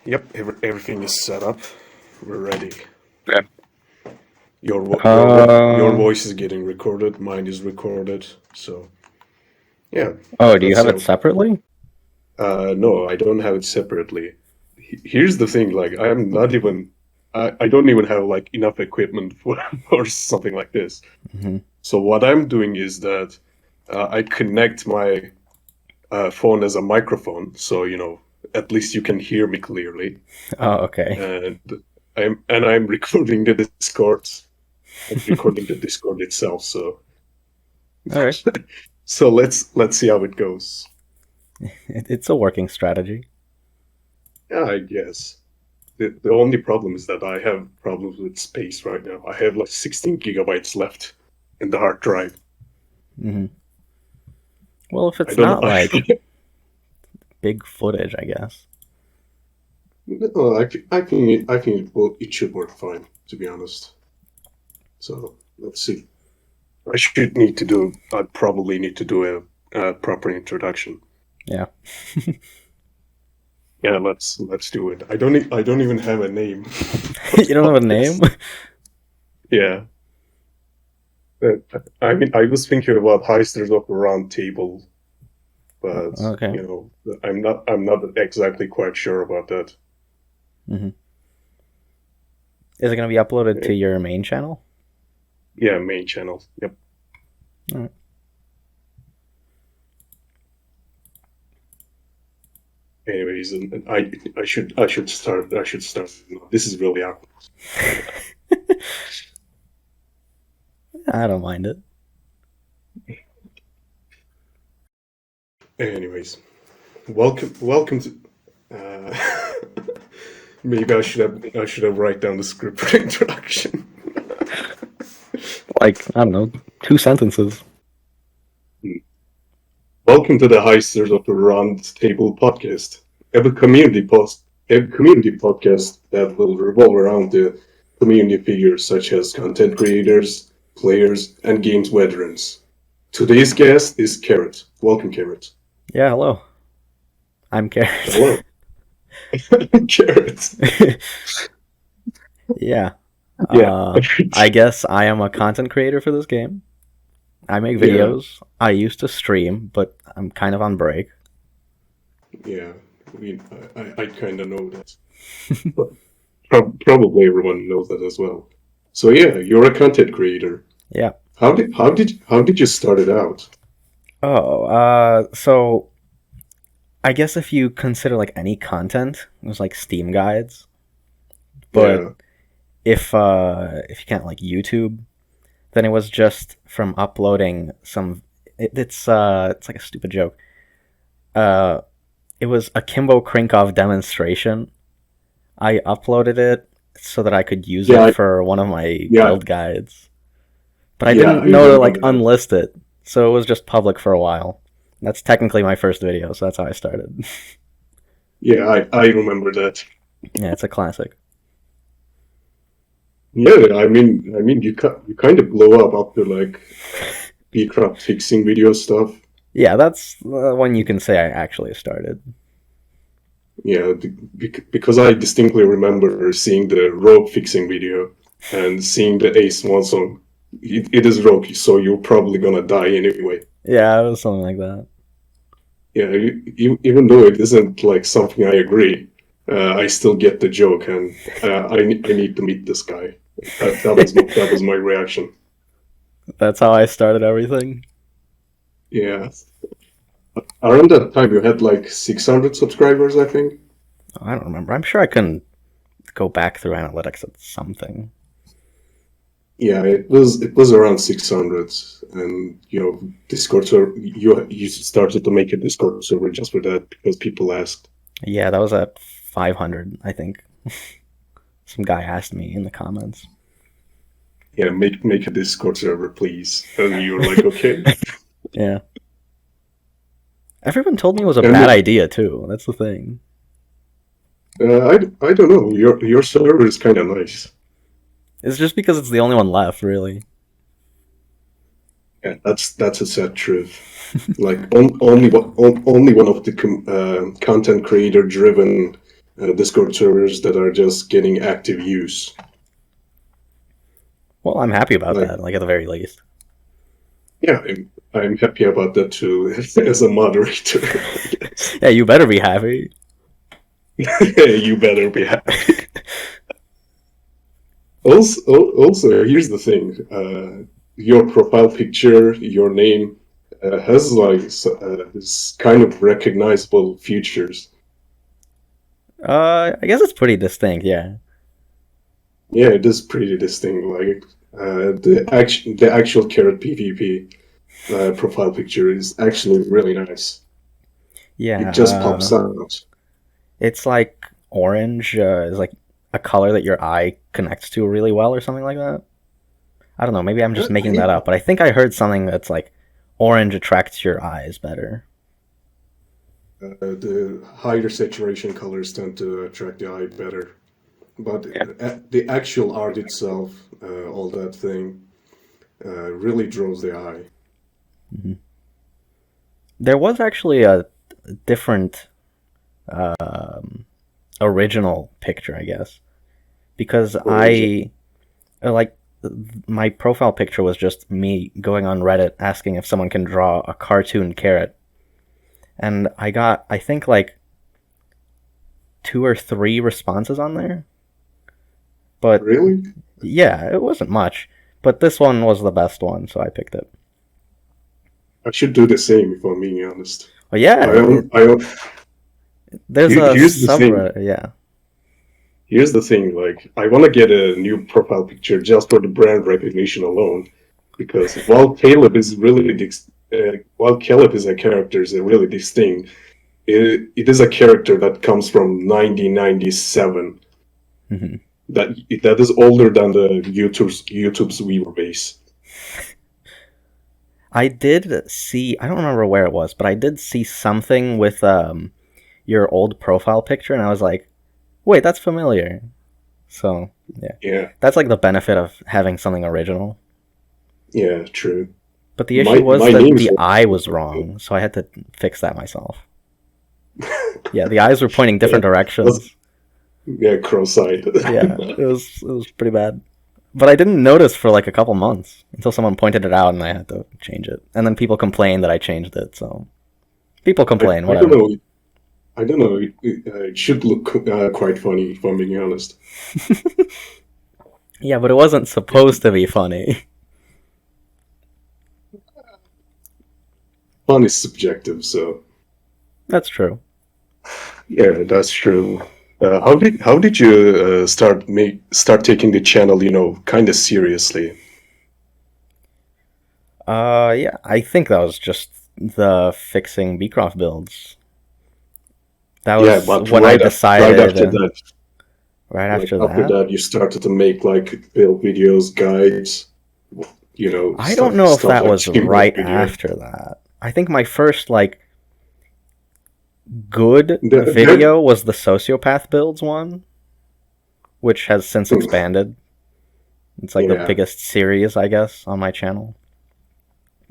Yep, everything is set up. We're ready. Yeah. Your Um. voice is getting recorded. Mine is recorded. So yeah, Oh, do you that's have it how. separately? No, I don't have it separately. Here's the thing. Like, I'm not even. I don't even have like enough equipment for for something like this. Hmm. So what I'm doing is that I connect my phone as a microphone. So at least you can hear me clearly. Oh, okay. And I'm recording the Discord. I'm recording the Discord itself, so All right. so let's see how it goes. It's a working strategy. Yeah, I guess. The only problem is that I have problems with space right now. I have like 16 gigabytes left in the hard drive. Hmm. Well, if I it's don't know. not like big footage, I guess. No, I think it should work fine, to be honest. So let's see. I probably need to do a proper introduction. Yeah. Yeah, let's do it. I don't even have a name for You the don't have a name? podcast. Yeah. I mean, I was thinking about Heisters of the Round Table, but Okay. I'm not exactly quite sure about that. Hmm. Is it going to be uploaded Eh, to your main channel? Yeah, main channel. Yep. All right. Anyways, and I should start. This is really awkward. I don't mind it. Anyways, welcome to. Uh, maybe I should have write down the script for the introduction. Like, I don't know, 2 sentences. Welcome to the Heisters of the Round Table podcast, a community podcast that will revolve around the community figures such as content creators, players, and games veterans. Today's guest is Carrot. Welcome, Carrot. Yeah, hello. I'm Carrot. Hello, Carrot. Yeah. Yeah, I guess I am a content creator for this game. I make yeah, videos. I used to stream, but I'm kind of on break. yeah. I kind of know that, but probably everyone knows that as well. So yeah, you're a content creator. Yeah. How did you start it out? Oh, so I guess if you consider like any content, it was like Steam guides. But Yeah, if you count like YouTube, then it was just from uploading some. It's like a stupid joke. Uh, it was a Kimbo Krinkov demonstration. I uploaded it so that I could use yeah, it for one of my yeah, build guides, but I yeah. didn't I know to like remember that. unlist it, so it was just public for a while. That's technically my first video, so that's how I started. Yeah, I remember that. Yeah, it's a classic. Yeah, I mean, you kind of blow up after like Beecraft fixing video stuff. Yeah, that's the one you can say I actually started. Yeah, because I distinctly remember seeing the rope fixing video and seeing the Ace One song. It is rope, so you're probably gonna die anyway. Yeah, it was something like that. Yeah, even though it isn't like something I agree, I still get the joke, and I need to meet this guy. That was my reaction. That's how I started everything. Yeah, around that time you had like 600 subscribers, I think. I don't remember. I'm sure I can go back through analytics at something. Yeah, it was around 600, and Discord server. You started to make a Discord server just for that because people asked. Yeah, that was at 500, I think. Some guy asked me in the comments. Yeah, make a Discord server, please. And you were like, okay. Yeah. Everyone told me it was a And bad idea, too. That's the thing. I don't know. Your server is kind of nice. It's just because it's the only one left, really. Yeah, that's a sad truth. Like only one of the content creator driven Discord servers that are just getting active use. Well, I'm happy about Like, that, like at the very least. yeah, I'm happy about that too, as a moderator, I guess. Yeah, you better be happy. You better be happy. Also, here's the thing: your profile picture, your name, has like this kind of recognizable features. I guess it's pretty distinct, yeah. Yeah, it is pretty distinct. Like the actual Carrot PvP profile picture is actually really nice. Yeah, It just pops out. it's like orange is like a color that your eye connects to really well or something like that. I don't know, maybe I'm just making that up, but I think I heard something that's like orange attracts your eyes better. The higher saturation colors tend to attract the eye better. But Yeah. the actual art itself, all that thing, really draws the eye. Mm-hmm. There was actually a different original picture, I guess, because I like my profile picture was just me going on Reddit asking if someone can draw a cartoon carrot, and I got I think like 2 or 3 responses on there, but Really? yeah, it wasn't much. But this one was the best one, so I picked it. I should do the same if I'm being honest. But yeah, there's a Here's the thing. subreddit. Yeah. Here's the thing. Like, I want to get a new profile picture just for the brand recognition alone, because while Caleb is a character, is a really distinct. It is a character that comes from 1997. Mm-hmm. That is older than the YouTube's viewer base. I did see. I don't remember where it was, but I did see something with your old profile picture, and I was like, "Wait, that's familiar." So Yeah, that's like the benefit of having something original. yeah, true. But the issue was My that name's the eye was wrong, so I had to fix that myself. Yeah, the eyes were pointing different directions. Yeah, cross-eyed. Yeah, it was pretty bad. But I didn't notice for like a couple months until someone pointed it out, and I had to change it. And then people complained that I changed it. So people complain, I don't whatever. know. I don't know. It should look quite funny, if I'm being honest. Yeah, but it wasn't supposed to be funny. Fun is subjective, so That's true. yeah, that's true. How did you start taking the channel, kind of seriously? Yeah, I think that was just the fixing Beecroft builds. That Yeah, was but when I right decided. after that, Right like after after that, that, you started to make like build videos, guides, I don't know if stuff that like was teamwork right video. after that. I think my first like good That, video was the sociopath builds one, which has since expanded. It's like the yeah, biggest series, I guess, on my channel.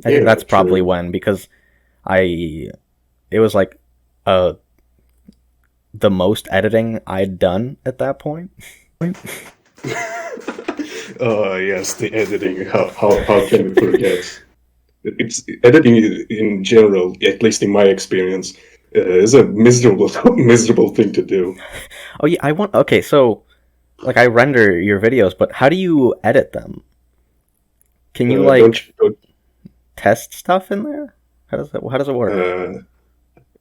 I think yeah, that's probably true. when, because I it was like uh the most editing I'd done at that point. Oh yes, the editing. How can we forget? It's editing in general, at least in my experience, is a miserable miserable thing to do. Oh yeah, I want okay, so like I render your videos, but how do you edit them? Can you Don't like you, don't, test stuff in there? How does it work?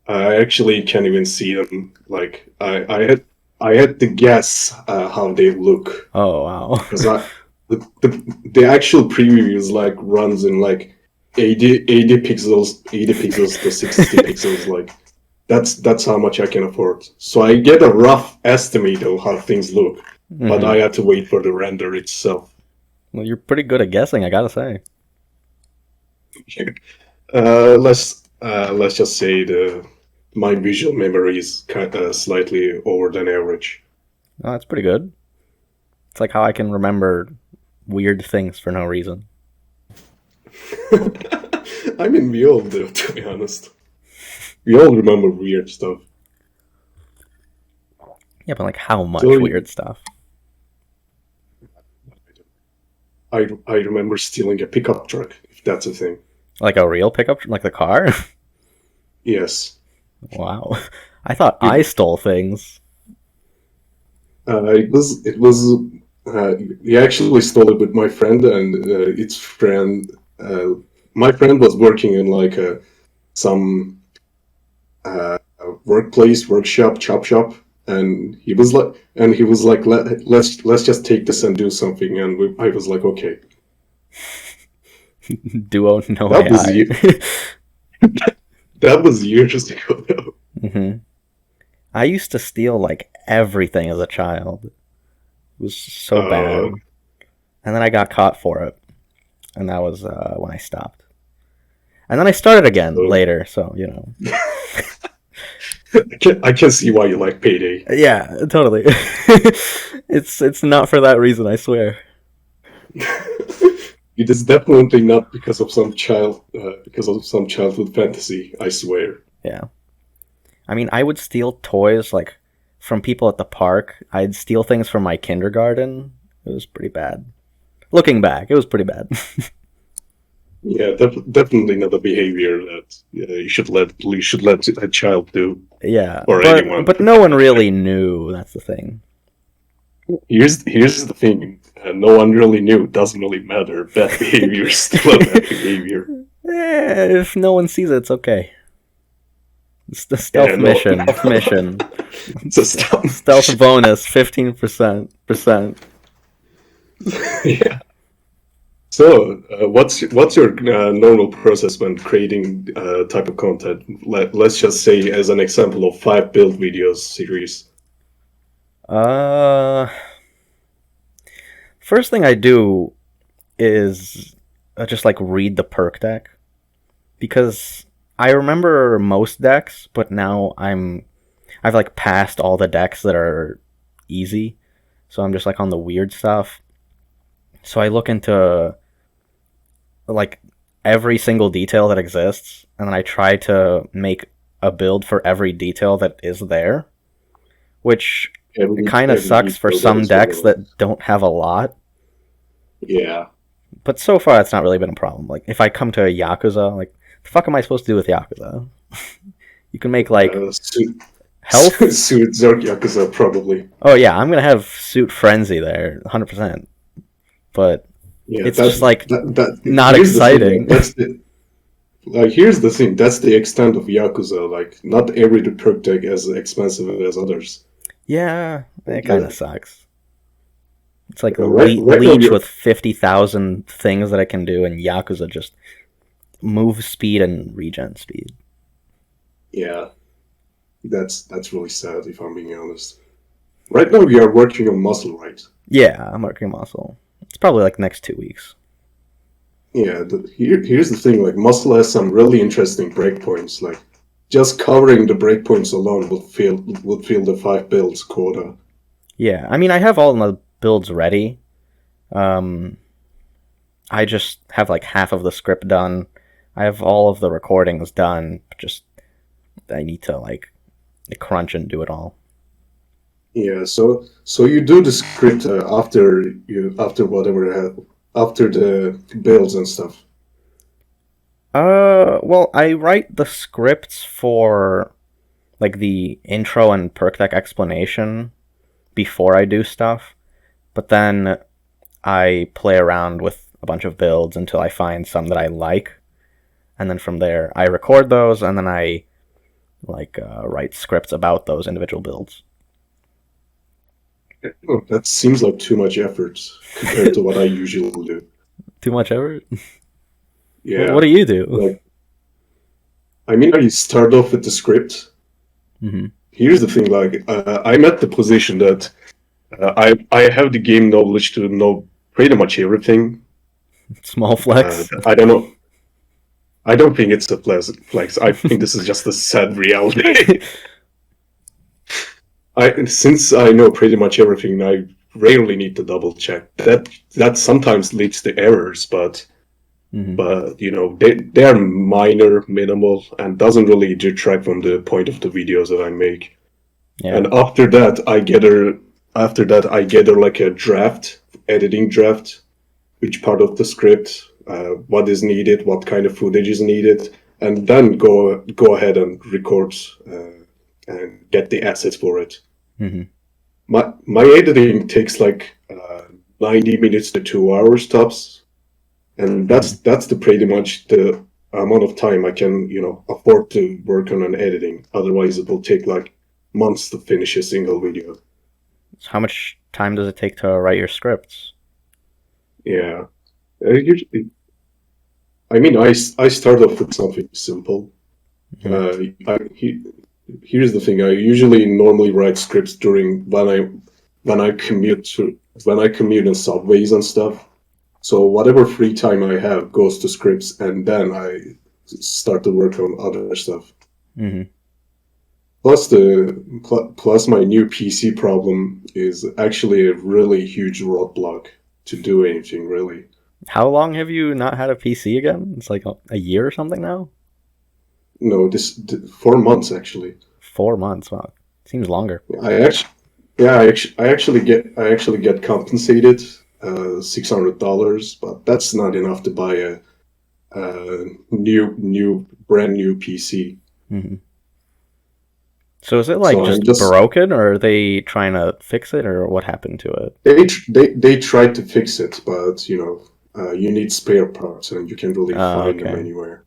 uh, I actually can't even see them. Like I had to guess how they look, Oh wow. because the actual preview is like runs in like 80 pixels to 60 pixels. Like that's how much I can afford. So I get a rough estimate of how things look, but Hmm. I had to wait for the render itself. Well, you're pretty good at guessing, I gotta say. Let's just say the my visual memory is kind of slightly over than average. Oh, that's pretty good. It's like how I can remember weird things for no reason. I mean, we all do, to be honest. We all remember weird stuff. Yeah, but like how much So weird stuff? I remember stealing a pickup truck, if that's a thing. Like a real pickup, like the car? Yes. Wow. I thought I You, stole things. he actually stole it with my friend and its friend. My friend was working in like some workplace, workshop, chop shop, and he was like, let's just take this and do something, and I was like, okay. Duo no That was AI. that was years ago though. hmm I used to steal like everything as a child. It was so bad. Uh, And then I got caught for it. And that was when I stopped. And then I started again so later, so, you know. I can see why you like Payday. Yeah, totally. It's not for that reason, I swear. It is definitely not because of some childhood fantasy. I swear. Yeah. I mean, I would steal toys like from people at the park. I'd steal things from my kindergarten. It was pretty bad. Looking back, it was pretty bad. Yeah, definitely not a behavior that you should let a child do Yeah, or anyone but for no that one matter. really knew. That's the thing. Here's the thing: no one really knew. It doesn't really matter. Bad behavior is still a bad behavior. If no one sees it, it's okay. It's the Yeah, stealth no, mission. it's a stop Stealth bonus 15%. Yeah. So, what's your normal process when creating type of content? Let's just say, as an example of 5 build videos series. Uh, First thing I do is just like read the perk deck because I remember most decks, but now I've like passed all the decks that are easy, so I'm just like on the weird stuff. So I look into like every single detail that exists, and then I try to make a build for every detail that is there, which kind of Every sucks for detail that some is decks relevant. that don't have a lot. Yeah. But so far, it's not really been a problem. Like if I come to a Yakuza, like the fuck am I supposed to do with Yakuza? You can make like Suit health. Suit Zerk Yakuza probably. Oh yeah, I'm gonna have suit frenzy there, 100%. But Yeah, it's just like not here's the thing, like exciting. here's the thing, that's the extent of Yakuza. Like not every perk deck as expensive as others. Yeah, it kind of Like, sucks. It's like right now Leech you're with 50,000 things that I can do, and Yakuza just move speed and regen speed. yeah, that's really sad if I'm being honest. Right now we are working on muscle, right? Yeah, I'm working muscle. It's probably like next 2 weeks. Yeah, here's the thing, like muscle has some really interesting breakpoints. Like just covering the breakpoints alone would fill the 5 builds quota. Yeah, I mean, I have all my builds ready. Um, I just have like half of the script done. I have all of the recordings done. Just I need to like crunch and do it all. Yeah, so you do the script after whatever after the builds and stuff. Well, I write the scripts for like the intro and perk deck explanation before I do stuff, but then I play around with a bunch of builds until I find some that I like, and then from there I record those, and then I like write scripts about those individual builds. Oh, that seems like too much effort compared to what I usually do. Too much effort. What Yeah, do you do? like I mean, I start off with the script. hmm Here's the thing, like I'm at the position that I have the game knowledge to know pretty much everything. Small flex. I don't know. I don't think it's a pleasant flex. I think this is just a sad reality. Since I know pretty much everything, I rarely need to double check. That sometimes leads to errors, hmm but you know they are minor, minimal, and doesn't really detract from the point of the videos that I make. Yeah. and after that I gather like a draft, editing draft, which part of the script, what is needed, what kind of footage is needed, and then go ahead and record and get the assets for it. Hmm. My editing takes like 90 minutes to 2 hours tops, and Hmm. that's the pretty much the amount of time I can afford to work on an editing. Otherwise, it will take like months to finish a single video. So how much time does it take to write your scripts? Yeah, usually, I mean, I start off with something simple. Hmm. He, here's the thing: I usually normally write scripts during when I commute to when I commute in subways and stuff. So whatever free time I have goes to scripts, and then I start to work on other stuff. Hmm. Plus my new PC problem is actually a really huge roadblock to do anything really. How long have you not had a PC again? It's like a year or something now? No, 4 months actually. 4 months. Wow. Seems longer. I actually, yeah, I actually get compensated $600, but that's not enough to buy a brand new PC. Hmm. So is it like So I'm just just broken, or are they trying to fix it, or what happened to it? they tried to fix it, but you need spare parts and you can't really Oh, find them okay. anywhere.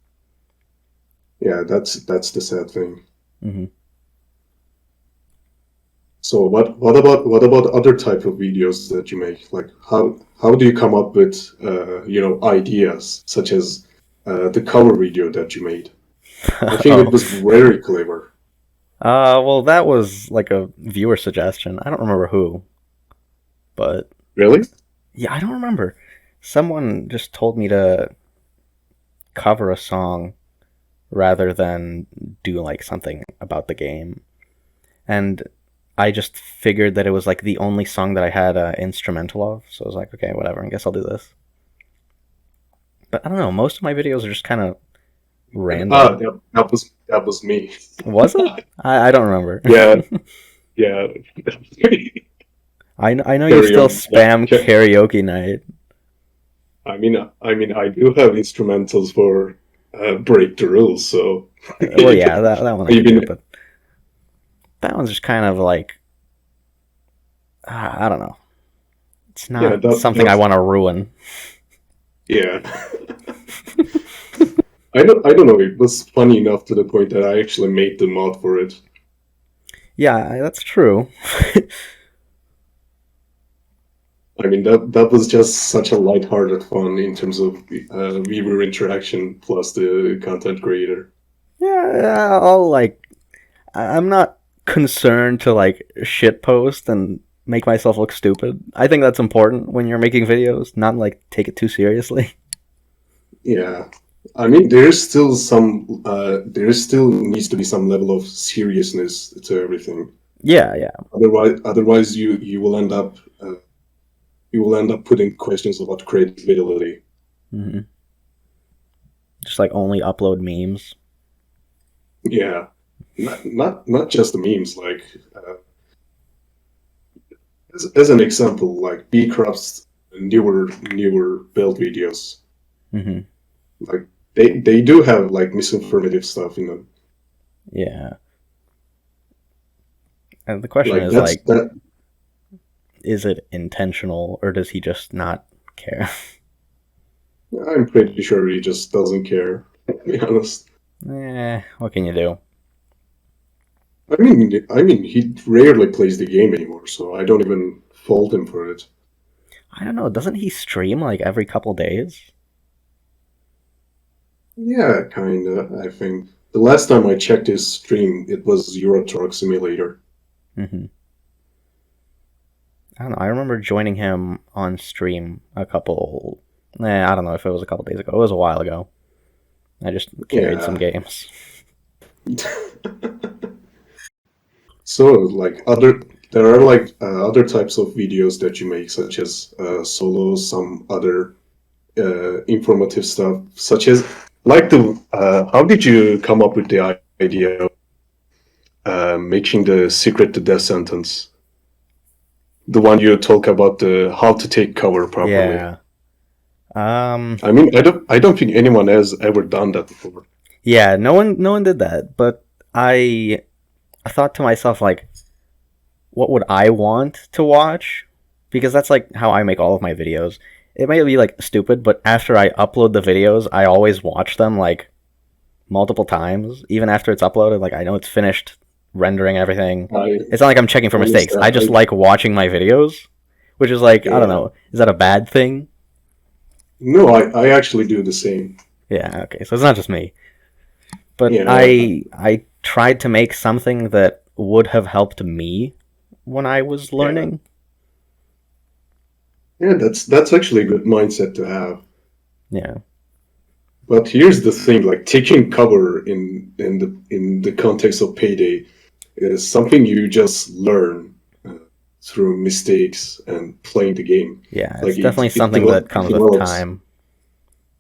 Yeah, that's the sad thing. Hmm. So what about other type of videos that you make? Like how do you come up with ideas such as the cover video that you made? I think it Oh. was very clever. Well, that was like a viewer suggestion. I don't remember who, but Really? yeah, I don't remember. Someone just told me to cover a song rather than do like something about the game. And I just figured that it was like the only song that I had instrumental of. So I was like, okay, whatever. I guess I'll do this. But I don't know. Most of my videos are just kind of Ah, random. that was me. Was it? I don't remember. Yeah, yeah. I know you still Karaoke. Yeah, spam karaoke night. I do have instrumentals for break the rules, so Well, yeah, that one I could do, even but that one's just kind of like I don't know. It's yeah, not something I want to ruin. yeah. I don't know. It was funny enough to the point that I actually made the mod for it. Yeah, that's true. I mean that was just such a lighthearted fun in terms of viewer interaction plus the content creator. Yeah, I'll like. I'm not concerned to like shit post and make myself look stupid. I think that's important when you're making videos, not like take it too seriously. Yeah, I mean there still needs to be some level of seriousness to everything. Yeah, yeah. Otherwise you will end up putting questions about credibility. Hmm. Just like only upload memes. Yeah, not just the memes. Like as an example, like B Crop's newer build videos, Hmm. like they do have like misinformative stuff in them. Yeah. And the question Like is like, that. is it intentional or does he just not care? I'm pretty sure he just doesn't care. To be honest. What can you do? I mean, he rarely plays the game anymore, so I don't even fault him for it. I don't know. Doesn't he stream like every couple days? Yeah, kinda. I think the last time I checked his stream, it was Euro Truck Simulator. Hmm. I don't know. I remember joining him on stream a couple. I don't know if it was a couple days ago. It was a while ago. I just carried some Yeah. games. So, like there are like other types of videos that you make, such as solos, some other informative stuff, such as like the. How did you come up with the idea making the secret to death sentence. The one you talk about the how to take cover properly. Yeah. Um. I mean, I don't think anyone has ever done that before. Yeah. No one did that. But I thought to myself like, what would I want to watch? Because that's like how I make all of my videos. It may be like stupid, but after I upload the videos, I always watch them like multiple times, even after it's uploaded. Like I know it's finished rendering everything. I It's not like I'm checking for mistakes. I understand. just like watching my videos, which is like I don't Yeah. know. Is that a bad thing? No, I actually do the same. Yeah. Okay. So it's not just me, but Yeah. I tried to make something that would have helped me when I was Yeah. learning. Yeah, that's actually a good mindset to have. Yeah. But here's the thing, like taking cover in the context of Payday is something you just learn through mistakes and playing the game. Yeah. Like It's definitely something that it comes with develops time.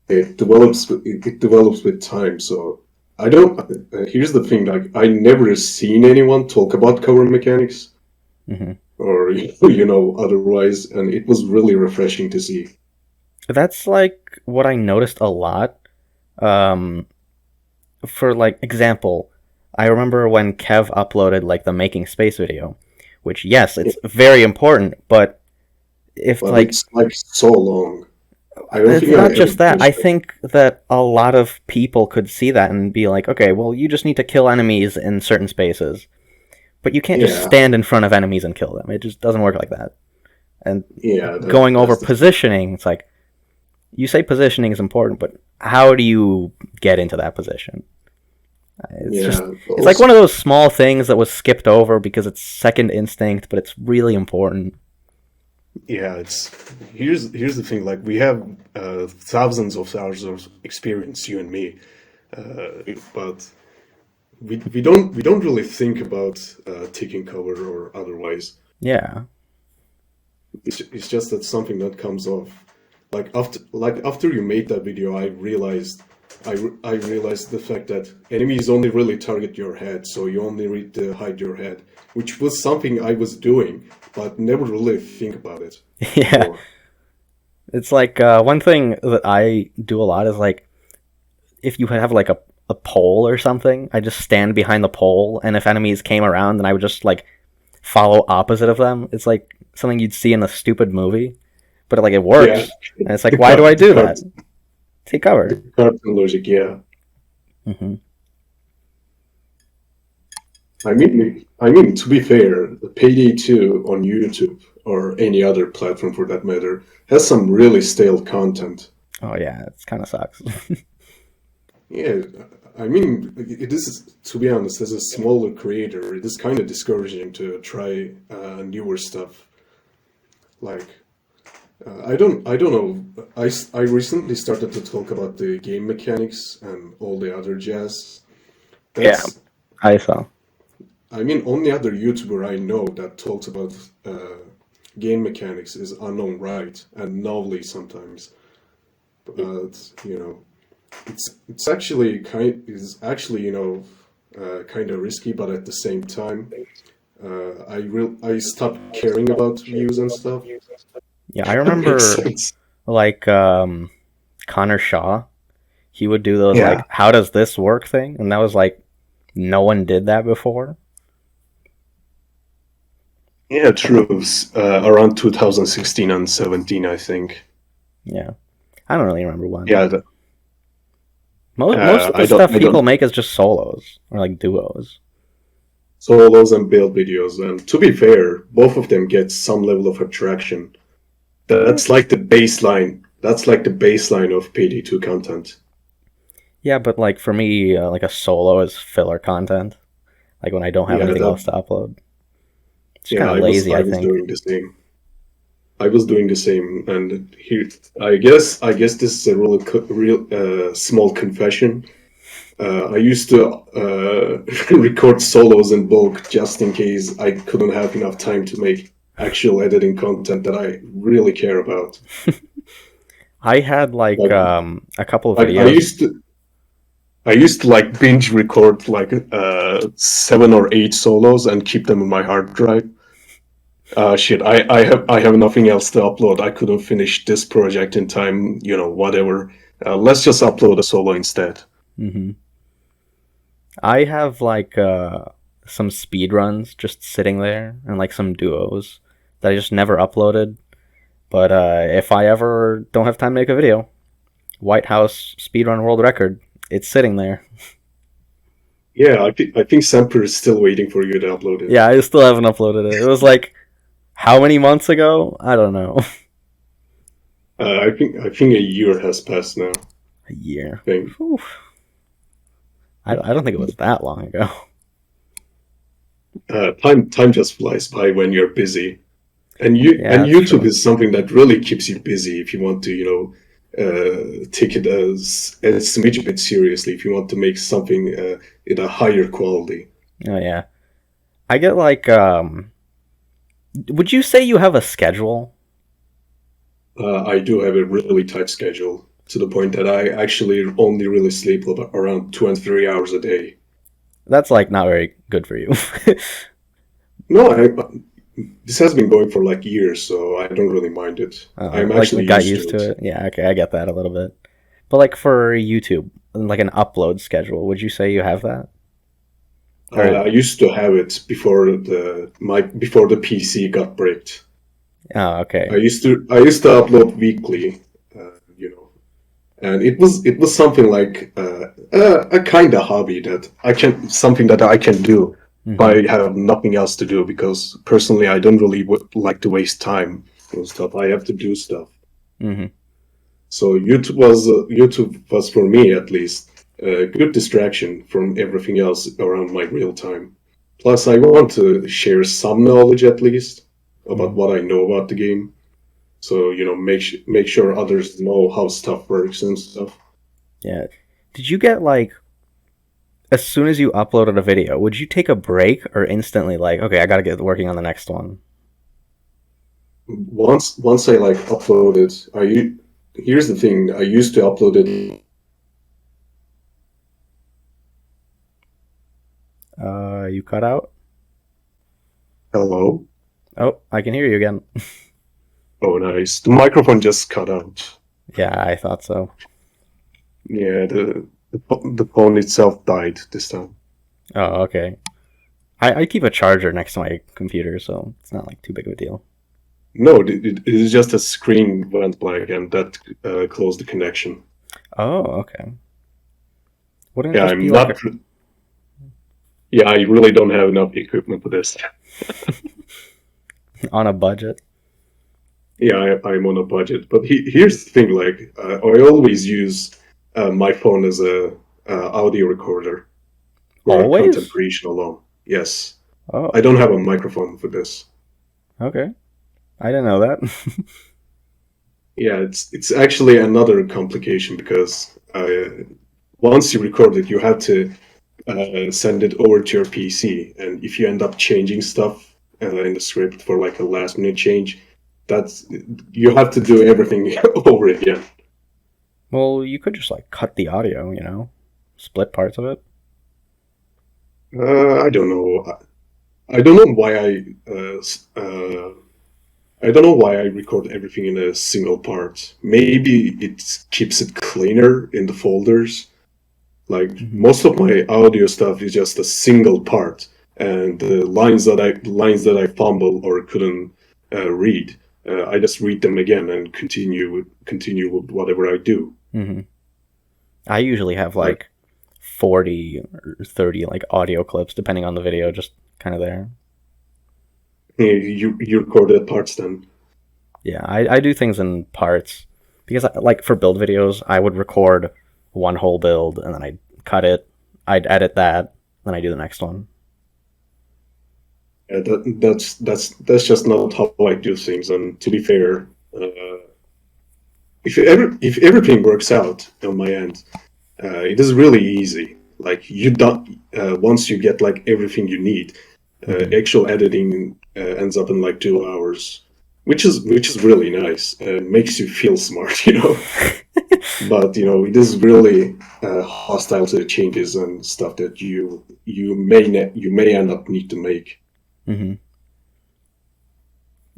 it develops with time. So I don't. Here's the thing, like I never seen anyone talk about cover mechanics Hmm. or otherwise, and it was really refreshing to see. That's like what I noticed a lot. Um, for like example, I remember when Kev uploaded like the making space video, which yes, it's very important, but if But like it's like so long. I don't it's think I not ever just that. I finished it. think that a lot of people could see that and be like, okay, well, you just need to kill enemies in certain spaces, but you can't just Yeah, stand in front of enemies and kill them. It just doesn't work like that. And yeah, going over that's the positioning, it's like you say positioning is important, but how do you get into that position? It's just yeah. it's like Also, one of those small things that was skipped over because it's second instinct, but it's really important. yeah. It's here's the thing. Like we have thousands of hours of experience, you and me, but we don't really think about taking cover or otherwise. Yeah. It's just that something that comes off. Like after you made that video, I realized the fact that enemies only really target your head, so you only need to hide your head, which was something I was doing, but never really think about it Yeah. before. It's like one thing that I do a lot is like if you have like a pole or something, I just stand behind the pole, and if enemies came around, then I would just like follow opposite of them. It's like something you'd see in a stupid movie, but like it Yeah, works, and it's like, the why do cart, I the do cart, that? Take cover. the cartoon logic. Yeah, Hmm. I mean, to be fair, the Payday 2 on YouTube or any other platform for that matter has some really stale content. Oh yeah, it kind of sucks. Yeah, I mean, it is, to be honest, as a smaller creator, it is kind of discouraging to try newer stuff. Like, I don't know. I recently started to talk about the game mechanics and all the other jazz. Yeah, That's, I saw. I mean, only other YouTuber I know that talks about game mechanics is Unknown Right and Novely sometimes. But it's actually kind of risky, but at the same time, I stopped caring about views and stuff. Yeah, I That makes remember sense. like Connor Shaw. He would do those Yeah, like, "How does this work?" thing, and that was like no one did that before. yeah, true. Around 2016 and 17, I think. Yeah, I don't really remember when. Yeah, Most of the I don't, stuff I people don't make is just solos or like duos. solos and build videos, and to be fair, both of them get some level of attraction. That's like the baseline. That's like the baseline of PD2 content. Yeah, but like for me, like a solo is filler content. Like when I don't have Yeah, anything else to upload, it's kind yeah, of I was lazy. I I was think. doing the same. I was doing the same, and here, I guess this is a real small confession. I used to record solos in bulk just in case I couldn't have enough time to make actual editing content that I really care about. I had like Like, a couple of like I videos. used to. I used to like binge record like 7 or 8 solos and keep them on my hard drive. Shit, I have nothing else to upload. I couldn't finish this project in time. Whatever. Let's just upload a solo instead. Hmm. I have like some speed runs just sitting there, and like some duos that I just never uploaded. But if I ever don't have time to make a video, White House speedrun world record, it's sitting there. Yeah, I think Semper is still waiting for you to upload it. Yeah, I still haven't uploaded it. It was like how many months ago? I don't know. I think a year has passed now. A year. I think. Whew. I don't think it was that long ago. Time just flies by when you're busy, and Yeah, that's YouTube true. is something that really keeps you busy if you want to take it as a smidge bit seriously. If you want to make something in a higher quality. Oh yeah. I get like would you say you have a schedule? I do have a really tight schedule to the point that I actually only really sleep about around 2 and 3 hours a day. That's like not very good for you. No, this has been going for like years, so I don't really mind it. I'm Like actually got used to used it. to it. Yeah, okay, I get that a little bit. But like for YouTube, like an upload schedule, would you say you have that? Or I used to have it before the PC got bricked. oh, I okay. used to I used to upload weekly, and it was something like a kind of hobby that I can something that I can do if Mhm. I have nothing else to do because personally I don't really like to waste time on stuff. I have to do stuff. Mhm. So YouTube was for me at least a good distraction from everything else around my real time. Plus, I want to share some knowledge at least about Mhm. what I know about the game. So make sure others know how stuff works and stuff. Yeah. Did you get like as soon as you uploaded a video, would you take a break or instantly like, okay, I got to get working on the next one? Once I like uploaded, here's the thing: I used to upload it. You cut out? Hello. Oh, I can hear you again. Oh, nice. The microphone just cut out. Yeah, I thought so. Yeah, the phone itself died this time. Oh, okay. I keep a charger next to my computer, so it's not like too big of a deal. No, it is just a screen went black and that closed the connection. Oh, okay. Wouldn't it Yeah, just I'm be like not. Yeah, I really don't have enough equipment for this. on a budget? Yeah, I'm on a budget. But here's the thing: like, I always use my phone as a audio recorder for content Always? creation alone. Yes, I Oh, don't have a microphone for this. okay. I didn't know that. Yeah, it's actually another complication because once you record it, you have to send it over to your PC, and if you end up changing stuff in the script for like a last minute change, that's you have to do everything over again. Well, you could just like cut the audio, split parts of it. I don't know. I don't know why I don't know why I record everything in a single part. Maybe it keeps it cleaner in the folders. Like Hmm. most of my audio stuff is just a single part, and the lines that I fumble or couldn't read, I just read them again and continue with whatever I do. Hmm. I usually have Like like 40 or 30 like audio clips, depending on the video, just kind of there. you recorded parts then. Yeah, I do things in parts because like for build videos, I would record one whole build and then I'd cut it, I'd edit that, then I do the next one. That's just not how I do things. And to be fair, if everything works out on my end, it is really easy. Like you don't once you get like everything you need, Hmm. actual editing ends up in like 2 hours, which is really nice. Makes you feel smart. But it is really hostile to the changes and stuff that you may end up need to make. Hmm.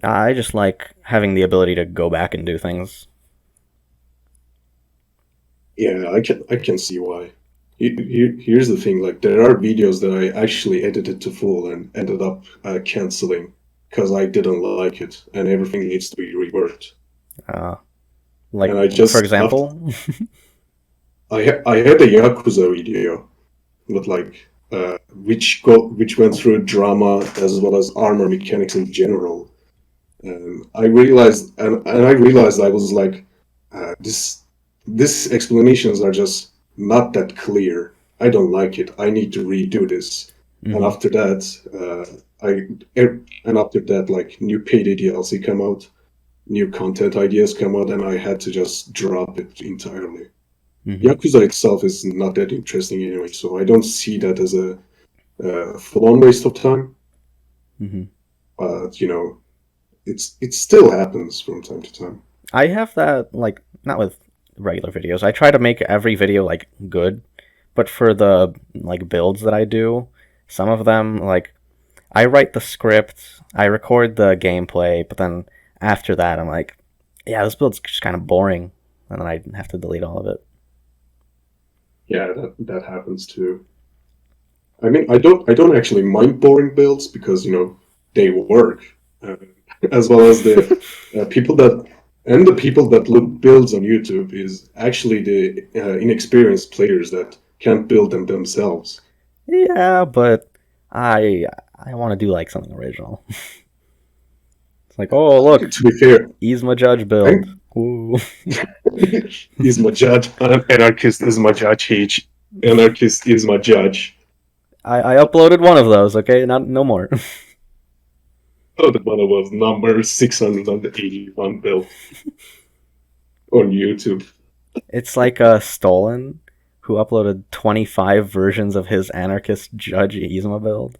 I just like having the ability to go back and do things. Yeah, I can see why. Here's the thing: like, there are videos that I actually edited to full and ended up canceling because I didn't like it, and everything needs to be reworked. Uh, like, And I for just after example, I had a Yakuza video with like which went through drama as well as armor mechanics in general. And I realized I was like, this explanations are just not that clear. I don't like it. I need to redo this. And hmm after that, and after that, like, new Payday DLC come out, new content ideas come out, and I had to just drop it entirely. hmm Yakuza itself is not that interesting anyway, so I don't see that as a full-on waste of time. hmm But it still happens from time to time. I have that, like, not with regular videos. I try to make every video like good, but for the like builds that I do, some of them, like, I write the script, I record the gameplay, but then after that I'm like, yeah, this build's just kind of boring, and then I have to delete all of it. Yeah, that happens too. I mean, I don't actually mind boring builds because they work, uh, as well as the people that and the people that look builds on YouTube is actually the inexperienced players that can't build them themselves. Yeah, but I I want to do like something original. It's like, oh I mean, look, to be fair, he's my judge build. I'm Ooh. is my judge. Anarchist is my judge. Anarchist is my judge. I uploaded one of those. Okay, not no more. Oh, the one was number 681 built on YouTube. It's like Stolen, who uploaded 25 versions of his anarchist judge Yzma build.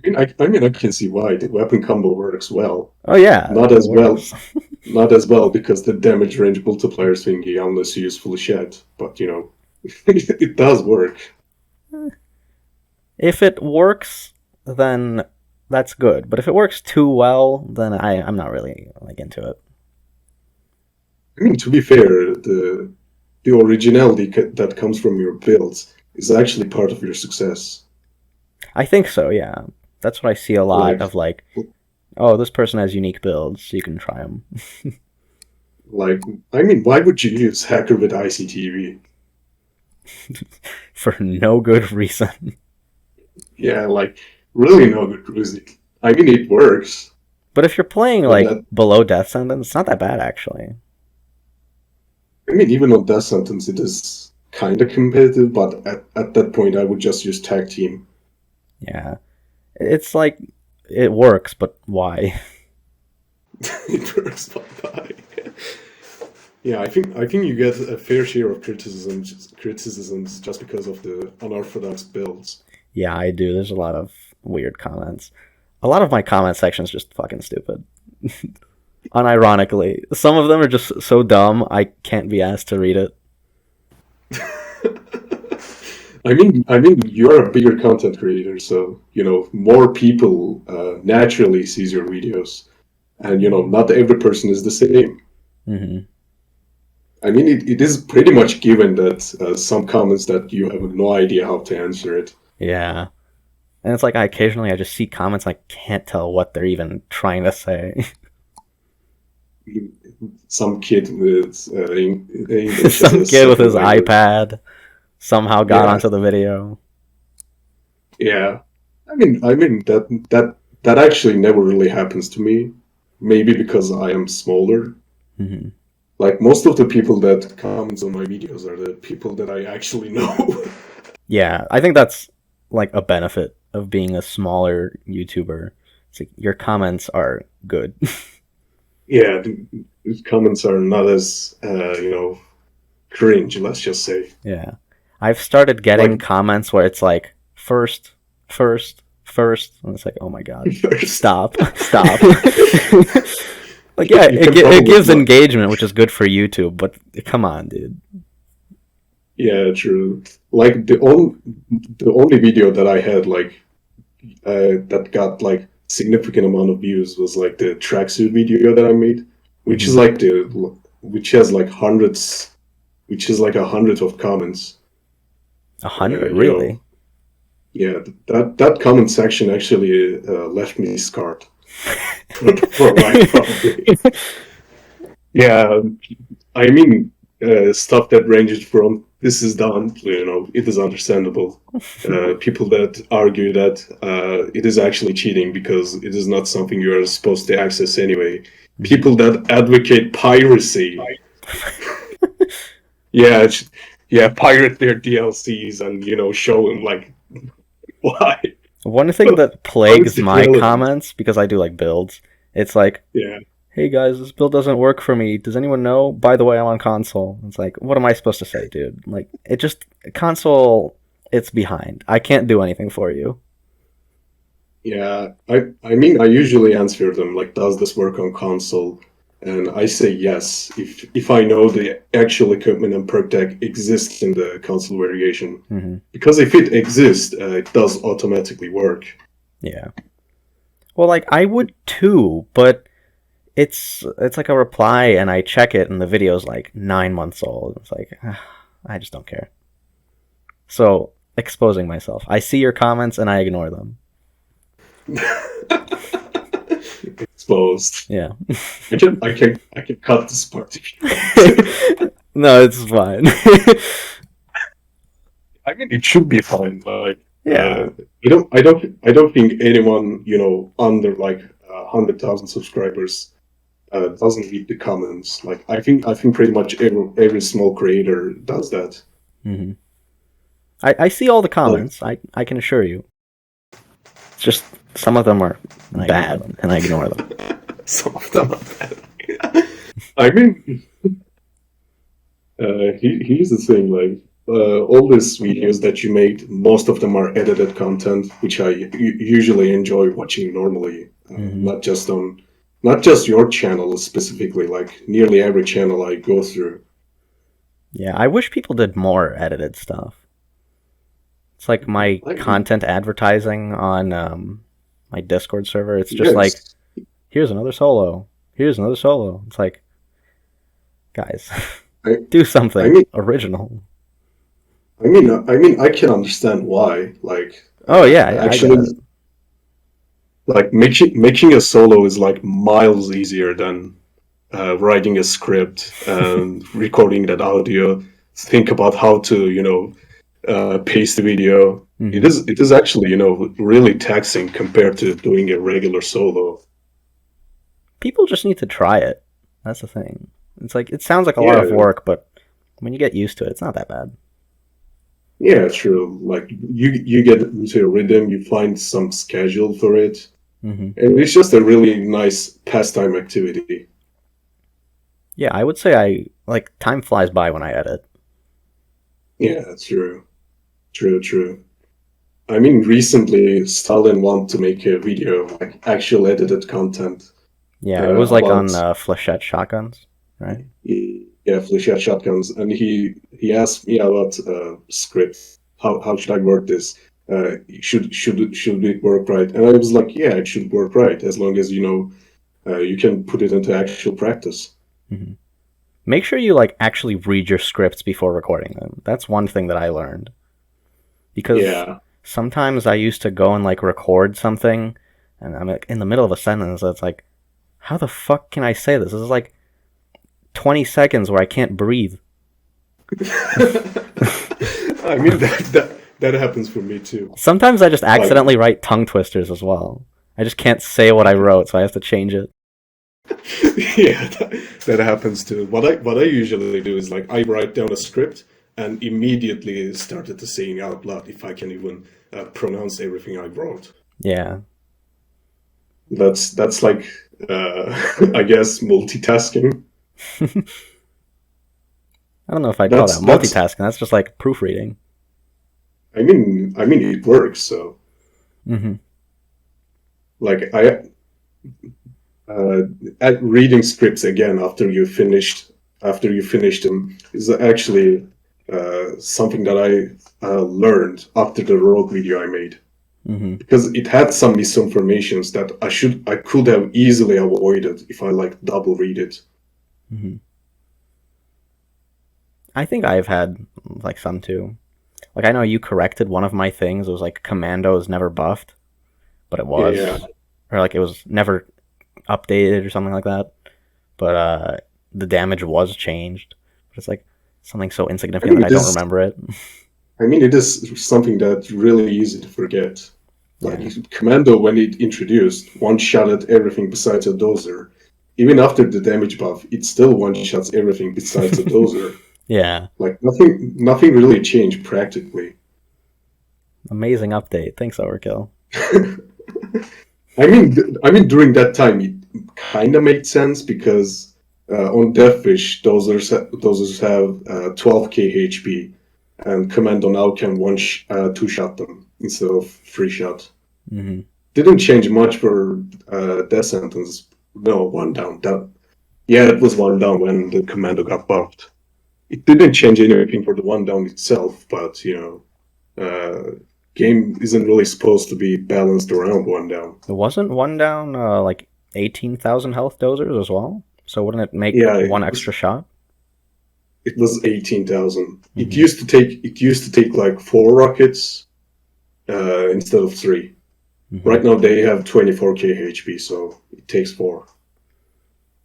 I mean, I can see why the weapon combo works well. Oh yeah, Not it as well, works. not as well because the damage range multiplier thingy, unless you use full shed. But it does work. If it works, then that's good. But if it works too well, then I'm not really like into it. I mean, to be fair, the originality that comes from your builds is actually part of your success. I think so. Yeah, that's what I see a lot Like, of. Like, oh, this person has unique builds, so you can try them. like, I mean, why would you use Hacker with ICTV? For no good reason. Yeah, like, really no good reason. I mean, it works, But if you're playing but like below death sentence, it's not that bad actually. I mean, even on Death Sentence, it is kind of competitive, but at that point, I would just use Tag Team. Yeah, it's like it works, but why? It works, but why? Yeah, I think you get a fair share of criticisms just because of the unorthodox builds. Yeah, I do. There's a lot of weird comments. A lot of my comment section's just fucking stupid. Unironically, some of them are just so dumb I can't be asked to read it. I mean, you're a bigger content creator, so more people naturally sees your videos, and not every person is the same. Hmm. I mean, it is pretty much given that some comments that you have no idea how to answer it. Yeah, and it's like I just see comments and I can't tell what they're even trying to say. Some kid with English as Some a kid with second his language. iPad somehow got Yeah, onto the video. yeah. I mean that actually never really happens to me. Maybe because I am smaller. Hmm. Like, most of the people that comments on my videos are the people that I actually know. Yeah, I think that's like a benefit of being a smaller YouTuber. It's like your comments are good. Yeah, the comments are not as cringe. Let's just say. Yeah. I've started getting Like, comments where it's like first, first, first, and it's like, oh my god, first. stop, stop. Like, yeah, You can it probably gives engagement, which is good for YouTube, but come on, dude. yeah, true. Like the only video that I had like that got like significant amount of views was like the tracksuit video that I made, which is Hmm. like the which has like hundreds, which is like 100 of comments. 100, You know, really? yeah, that comment section actually left me scarred for life, probably. Yeah, I mean, stuff that ranges from this is done, it is understandable. People that argue that it is actually cheating because it is not something you are supposed to access anyway. Mhm. People that advocate piracy, yeah, yeah, pirate their DLCs and show them like why. One thing that How is plagues it my relevant? comments, because I do like builds, it's like, Yeah, hey guys, this build doesn't work for me. Does anyone know? By the way, I'm on console. It's like, what am I supposed to say, dude? Like, it just, console, it's behind. I can't do anything for you. yeah. I mean, I usually answer them like, does this work on console? And I say yes if I know the actual equipment and perk deck exists in the console variation. Hmm. Because if it exists, it does automatically work. Yeah. Well, like, I would too, but it's like a reply, and I check it, and the video's like 9 months old. It's like, I just don't care. So, exposing myself. I see your comments, and I ignore them. Exposed. Yeah. I can cut this part if you want. No, it's fine. I mean, it should be fine. Like, Yeah. I don't think anyone under like 100,000 subscribers doesn't read the comments. Like, I think pretty much every small creator does that. Hmm. I see all the Like, comments. I can assure you. It's just some of them are bad, and I ignore them. some of them are bad. I mean, here's the thing. Like, all these videos that you made, most of them are edited content, which I usually enjoy watching normally. Hmm. Not just your channel specifically. Like nearly every channel I go through. Yeah, I wish people did more edited stuff. It's like my Like, content advertising on my Discord server. It's just like, yes, here's another solo. Here's another solo. It's like, guys, I, do I something mean, original. I can understand why. Like, Oh yeah, yeah, I get actually, it. like making a solo is like miles easier than writing a script and recording that audio. Think about how to, paste the video. It Hmm. is it is actually, really taxing compared to doing a regular solo. People just need to try it. That's the thing. It's like, it sounds like a lot of Yeah, work, but when you get used to it, it's not that bad. yeah, true. Like you get into a rhythm, you find some schedule for it, Hmm. and it's just a really nice pastime activity. Yeah, I would say I like, time flies by when I edit. Yeah, true, true, true. I mean, recently Stalin wanted to make a video, like actual edited content Yeah, it was like about on Flechette shotguns, right? yeah, Felicia shotguns, and he asked me about script. How should I work this? Should it work right? And I was like, yeah, it should work right as long as you can put it into actual practice. Hmm. Make sure you like actually read your scripts before recording them. That's one thing that I learned, because Yeah, sometimes I used to go and like record something, and I'm like in the middle of a sentence. It's like, how the fuck can I say this? This is like 20 seconds where I can't breathe. I mean that happens for me too. Sometimes I just Like, accidentally write tongue twisters as well. I just can't say what I wrote, so I have to change it. yeah, that happens too. What I usually do is like I write down a script and immediately started to saying out loud if I can even pronounce everything I wrote. Yeah. That's like I guess multitasking. I don't know if I'd call that That's multitasking. That's just like proofreading. I mean it works. So Hmm. like reading scripts again after you finished them is actually something that I learned after the rogue video I made, Hmm. because it had some misinformations that I could have easily avoided if I like double read it. Hmm. I think I've had like some too. Like I know you corrected one of my things. It was like commando is never buffed, but it Yeah, was, or like it was never updated or something like that. But the damage was changed. But it's like something so I insignificant mean that I it don't is. remember it. I mean it is something that's really easy to forget. Like Yeah. Commando, when it introduced, one shot at everything besides a dozer. Even after the damage buff, it still one shots everything besides a dozer. Yeah. Like nothing really changed practically. Amazing update. Thanks, Overkill. I mean, during that time, it kind of made sense because on Deathwish, dozers have 12k HP, and Commando now can two shot them instead of three shot. Hmm. Didn't change much for Death Sentence. No, one down. Yeah, it was one down when the Commando got buffed. It didn't change anything for the one down itself, but game isn't really supposed to be balanced around one down. It wasn't one down like 18,000 health dozers as well. So wouldn't it make Yeah, one extra shot? it was 18,000. It Hmm. used to take like four rockets instead of three. Hmm. Right now they have 24k HP, so it takes four.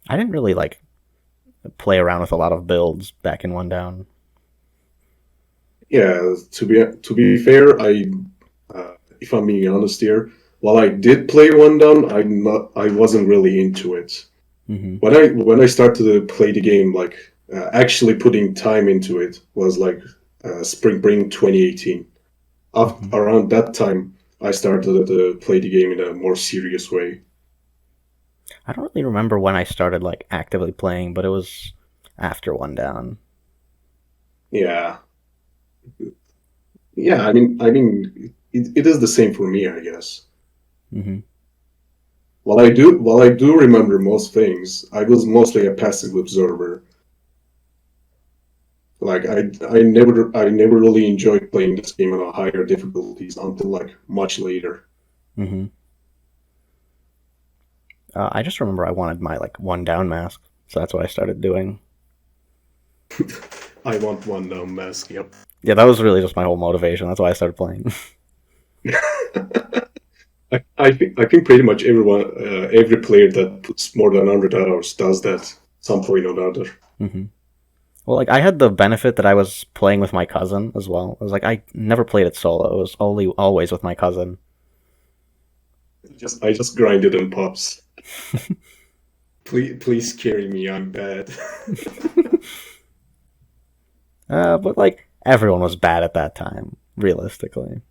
I didn't really like play around with a lot of builds back in one down. Yeah, to be fair, if I'm being honest here, while I did play one down, I wasn't really into it. Hmm. When I started to play the game, like actually putting time into it, was like Spring Break 2018. Hmm. Around that time, I started to play the game in a more serious way. I don't really remember when I started like actively playing, but it was after one down. Yeah, yeah. It is the same for me, I guess. Hmm. While I do remember most things, I was mostly a passive observer. Like I never really enjoyed playing this game on a higher difficulties until like much later. Hmm. I just remember I wanted my like one down mask, so that's what I started doing. I want one now, mask. Yep. Yeah, that was really just my whole motivation. That's why I started playing. I think pretty much every player that puts more than 100 hours does that some point or another. Hmm. Well, like I had the benefit that I was playing with my cousin as well. It was like I never played it solo. It was only always with my cousin. I just grinded and pops. Please carry me. I'm bad. But like everyone was bad at that time, realistically.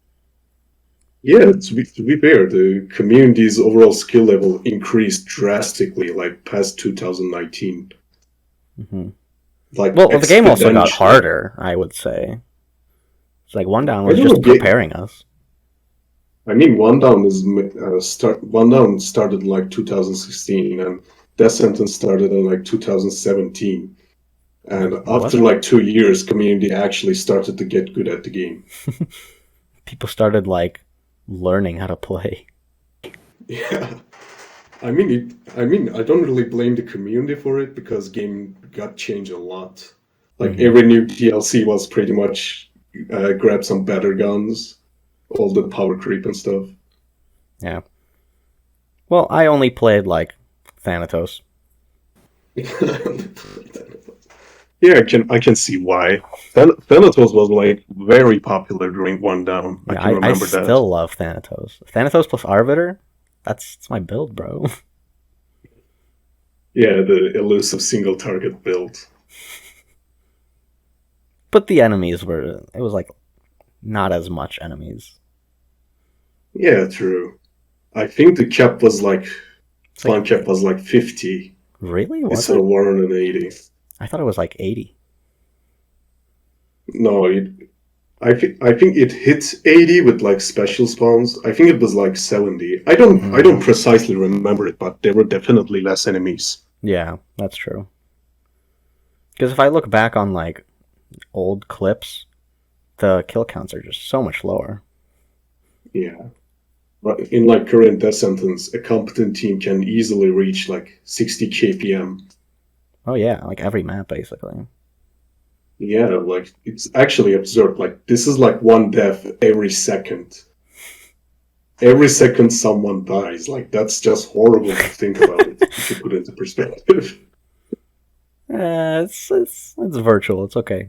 Yeah, to be fair, the community's overall skill level increased drastically like past 2019, Hmm. like Well, the game also got exponentially. harder, I would say. It's like one down I was don't just know. preparing us. I mean, One Down started in like 2016, and Death Sentence started in like 2017. And Was after it? like 2 years, community actually started to get good at the game. People started like learning how to play. Yeah, I don't really blame the community for it because game got changed a lot. Like Hmm. every new DLC was pretty much grab some better guns, all the power creep and stuff. Yeah. Well, I only played like Thanatos. Yeah, I can see why. Thanatos was like very popular during One Down. I Yeah, can I remember that. still love Thanatos. Thanatos plus Arbiter? That's my build, bro. Yeah, the elusive single target build. But the enemies were, it was like not as much enemies. Yeah, true. I think the cap was like It's like, spawn cap was like 50 really? Was instead it? of 180. I thought it was like 80. No, I think it hit 80 with like special spawns. I think it was like 70. I don't Mm, precisely remember it, but there were definitely less enemies. yeah, that's true. Because if I look back on like old clips, the kill counts are just so much lower. Yeah. But in like current death sentence, a competent team can easily reach like 60 kpm. Oh yeah, like every map basically. Yeah, like it's actually absurd. Like this is like one death every second. Every second someone dies. Like that's just horrible to think about it if you put it into perspective. It's virtual. It's okay.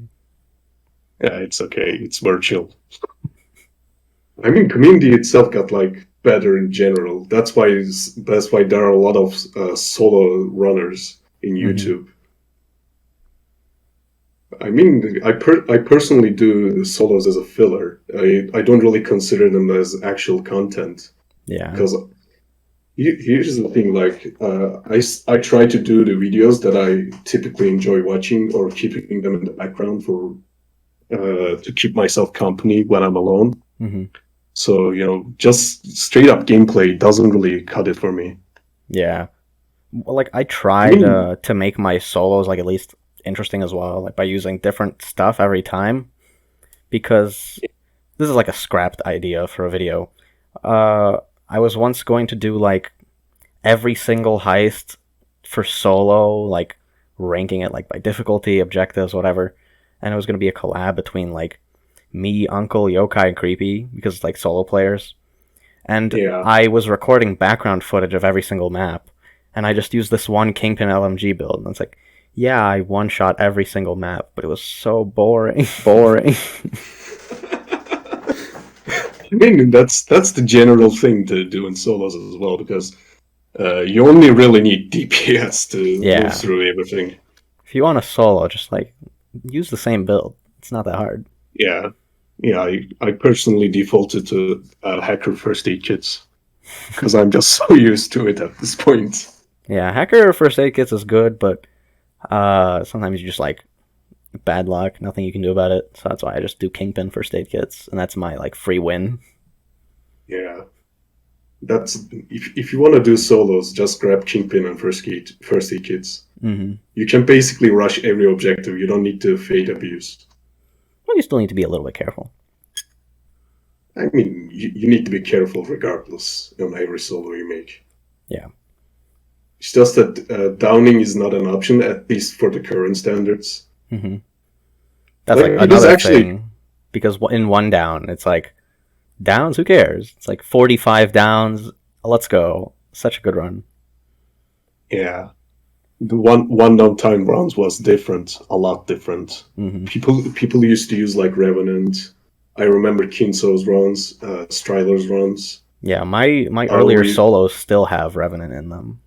Yeah, it's okay. It's virtual. I mean, community itself got like better in general. That's why there are a lot of solo runners in Hmm. YouTube. I mean, I personally do the solos as a filler. I don't really consider them as actual content Yeah. because here's the thing. Like, I try to do the videos that I typically enjoy watching or keeping them in the background for to keep myself company when I'm alone. Hmm. So, just straight up gameplay doesn't really cut it for me. Yeah. Well, like I I tried mean, to make my solos like at least interesting as well, like by using different stuff every time. Because this is like a scrapped idea for a video. Uh, I was once going to do like every single heist for solo, like ranking it like by difficulty, objectives, whatever. And it was going to be a collab between like me, Uncle, Yokai, and Creepy because like solo players. And yeah. I was recording background footage of every single map, and I just used this one Kingpin LMG build. And it's like, yeah, I one shot every single map, but it was so boring. Boring. I mean, that's the general thing to do in solos as well, because you only really need DPS to move Yeah. through everything. If you want a solo, just like use the same build. It's not that hard. Yeah, yeah. I personally defaulted to hacker first aid kits because I'm just so used to it at this point. Yeah, hacker first aid kits is good, but sometimes you just like bad luck, nothing you can do about it. So that's why I just do Kingpin first aid kits, and that's my like free win. Yeah, that's if you want to do solos, just grab Kingpin and first aid kits. Mm-hmm. You can basically rush every objective. You don't need to fade abuse. Well, you still need to be a little bit careful. I mean, you need to be careful regardless on every solo you make. Yeah. It's just that downing is not an option, at least for the current standards. Mm-hmm. That's Like, like it is another actually, thing because in one down, it's like downs. Who cares? It's like 45 downs. Let's go. Such a good run. yeah, the one downtime rounds was different, a lot different. Mm-hmm. People used to use like Revenant. I remember Kinso's runs, Strider's runs. Yeah, my earlier We, solos still have Revenant in them.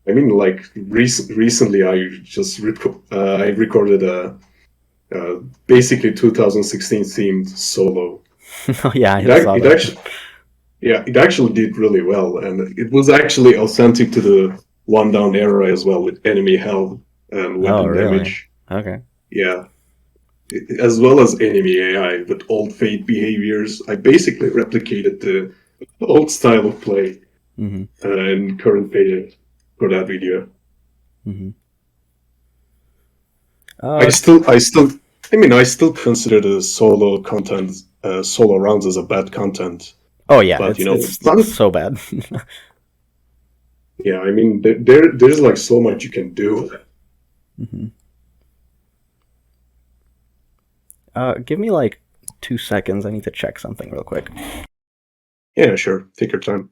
I mean, like recently, I recorded a basically 2016 themed solo. Oh yeah, It I saw it that. actually Yeah, it actually did really well, and it was actually authentic to the one down era as well, with enemy health and Oh weapon really? damage. Okay. Yeah, as well as enemy AI with old fate behaviors. I basically replicated the old style of play Mm-hmm. in current Payday for that video. Mm-hmm. I Uh, still, I still, I still consider the solo content, solo rounds as a bad content, oh yeah, but it's it's not. so bad. Yeah, I mean, there's like so much you can do. Mm-hmm. Give me like 2 seconds. I need to check something real quick. Yeah, sure. Take your time.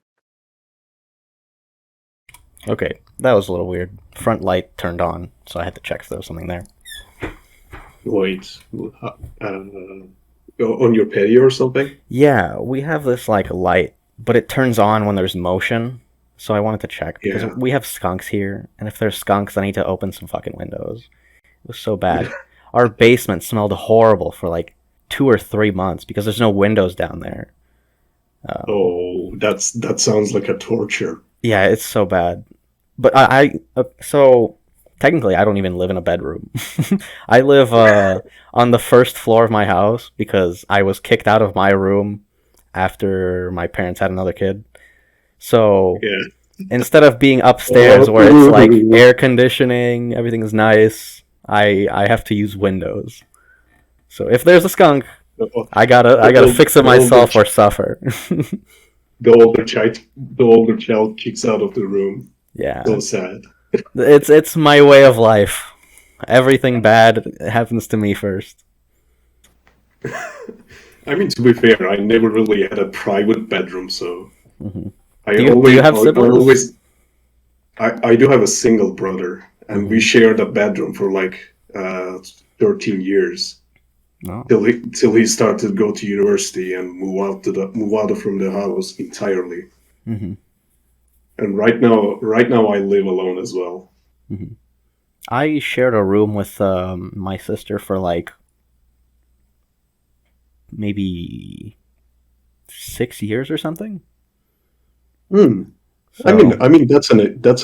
Okay, that was a little weird. Front light turned on, so I had to check if there was something there. Wait, on your patio or something? Yeah, we have this like light, but it turns on when there's motion. So I wanted to check because Yeah. we have skunks here, and if there's skunks, I need to open some fucking windows. It was so bad. Our basement smelled horrible for like 2 or 3 months because there's no windows down there. Um, Oh, that sounds like a torture. yeah, it's so bad. But so technically, I don't even live in a bedroom. I live on the first floor of my house because I was kicked out of my room after my parents had another kid. So Yeah. instead of being upstairs where it's like Oh, air conditioning, everything's nice, I have to use windows. So if there's a skunk, I gotta fix it the older myself or suffer. the older child kicks out of the room. Yeah, So sad. it's my way of life. Everything bad happens to me first. I mean, to be fair, I never really had a private bedroom, so Hmm. I Do you always, have I siblings? always, I do have a single brother, and we Hmm. shared a bedroom for like 13 years No. till he started to go to university and move out from the house entirely. Hmm. And right now I live alone as well. Hmm. I shared a room with my sister for like maybe 6 years or something. Hmm. So, I mean that's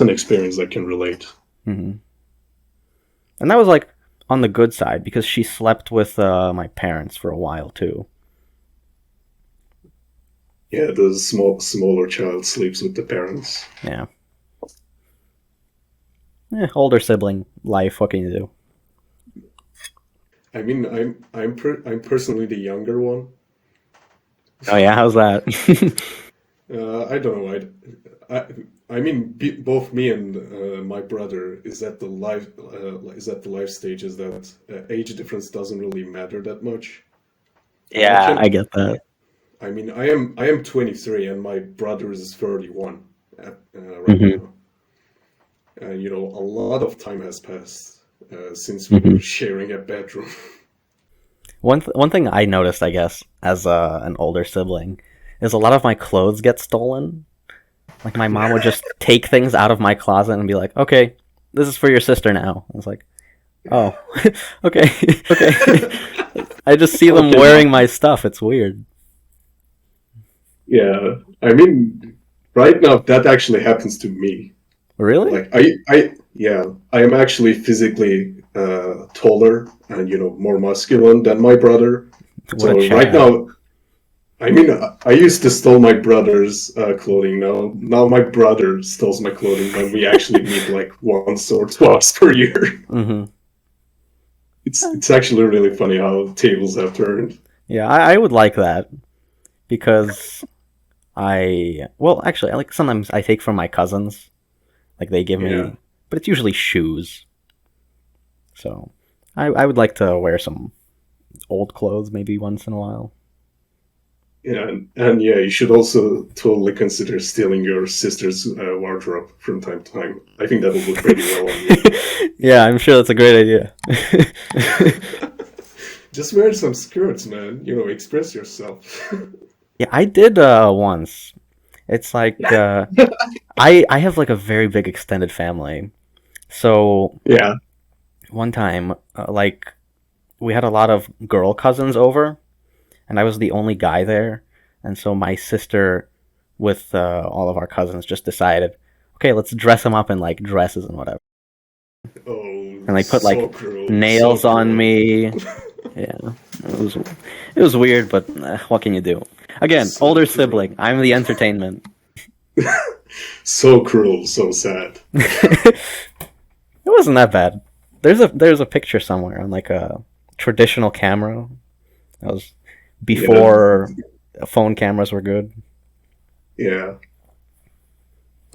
an experience I can relate. mhm. And that was like on the good side because she slept with my parents for a while too. Yeah, the smaller child sleeps with the parents. Yeah, older sibling life. What can you do? I mean, I'm personally the younger one. Oh yeah, how's that? I don't know. I mean, both me and my brother is at the life stages that age difference doesn't really matter that much. I Yeah, I can. get that. I mean, I am 23 and my brother is 31 right Hmm. now. And a lot of time has passed since we were Hmm. sharing a bedroom. One thing I noticed, I guess, as an older sibling, is a lot of my clothes get stolen. Like my mom would just take things out of my closet and be like, "Okay, this is for your sister now." I was like, "Oh, okay, okay." I just see them Okay, wearing my stuff. It's weird. yeah. I mean, right now that actually happens to me. Really? Like yeah, I am actually physically taller and more masculine than my brother. What a So right Chad. now, I mean, I used to steal my brother's clothing. Now my brother steals my clothing when we actually meet like once or twice per year. Hmm. It's actually really funny how tables have turned. Yeah, I would like that because well, actually, I like sometimes I take from my cousins. Like they give Yeah, me, but it's usually shoes. So I would like to wear some old clothes maybe once in a while. yeah, and yeah, you should also totally consider stealing your sister's wardrobe from time to time. I think that'll look pretty well on you. Yeah, I'm sure that's a great idea. Just wear some skirts, man. Express yourself. Yeah, I did once. It's like I have like a very big extended family. So Yeah. one time like we had a lot of girl cousins over and I was the only guy there. And so my sister with all of our cousins just decided, okay, let's dress them up in like dresses and whatever. Oh, And they put so like cruel, so nails on cruel, me. Yeah, it was weird, but what can you do? Again, so older cruel, sibling. I'm the entertainment. so cruel, so sad. It wasn't that bad. There's a picture somewhere on like a traditional camera. That was Yeah, before phone cameras were good. yeah.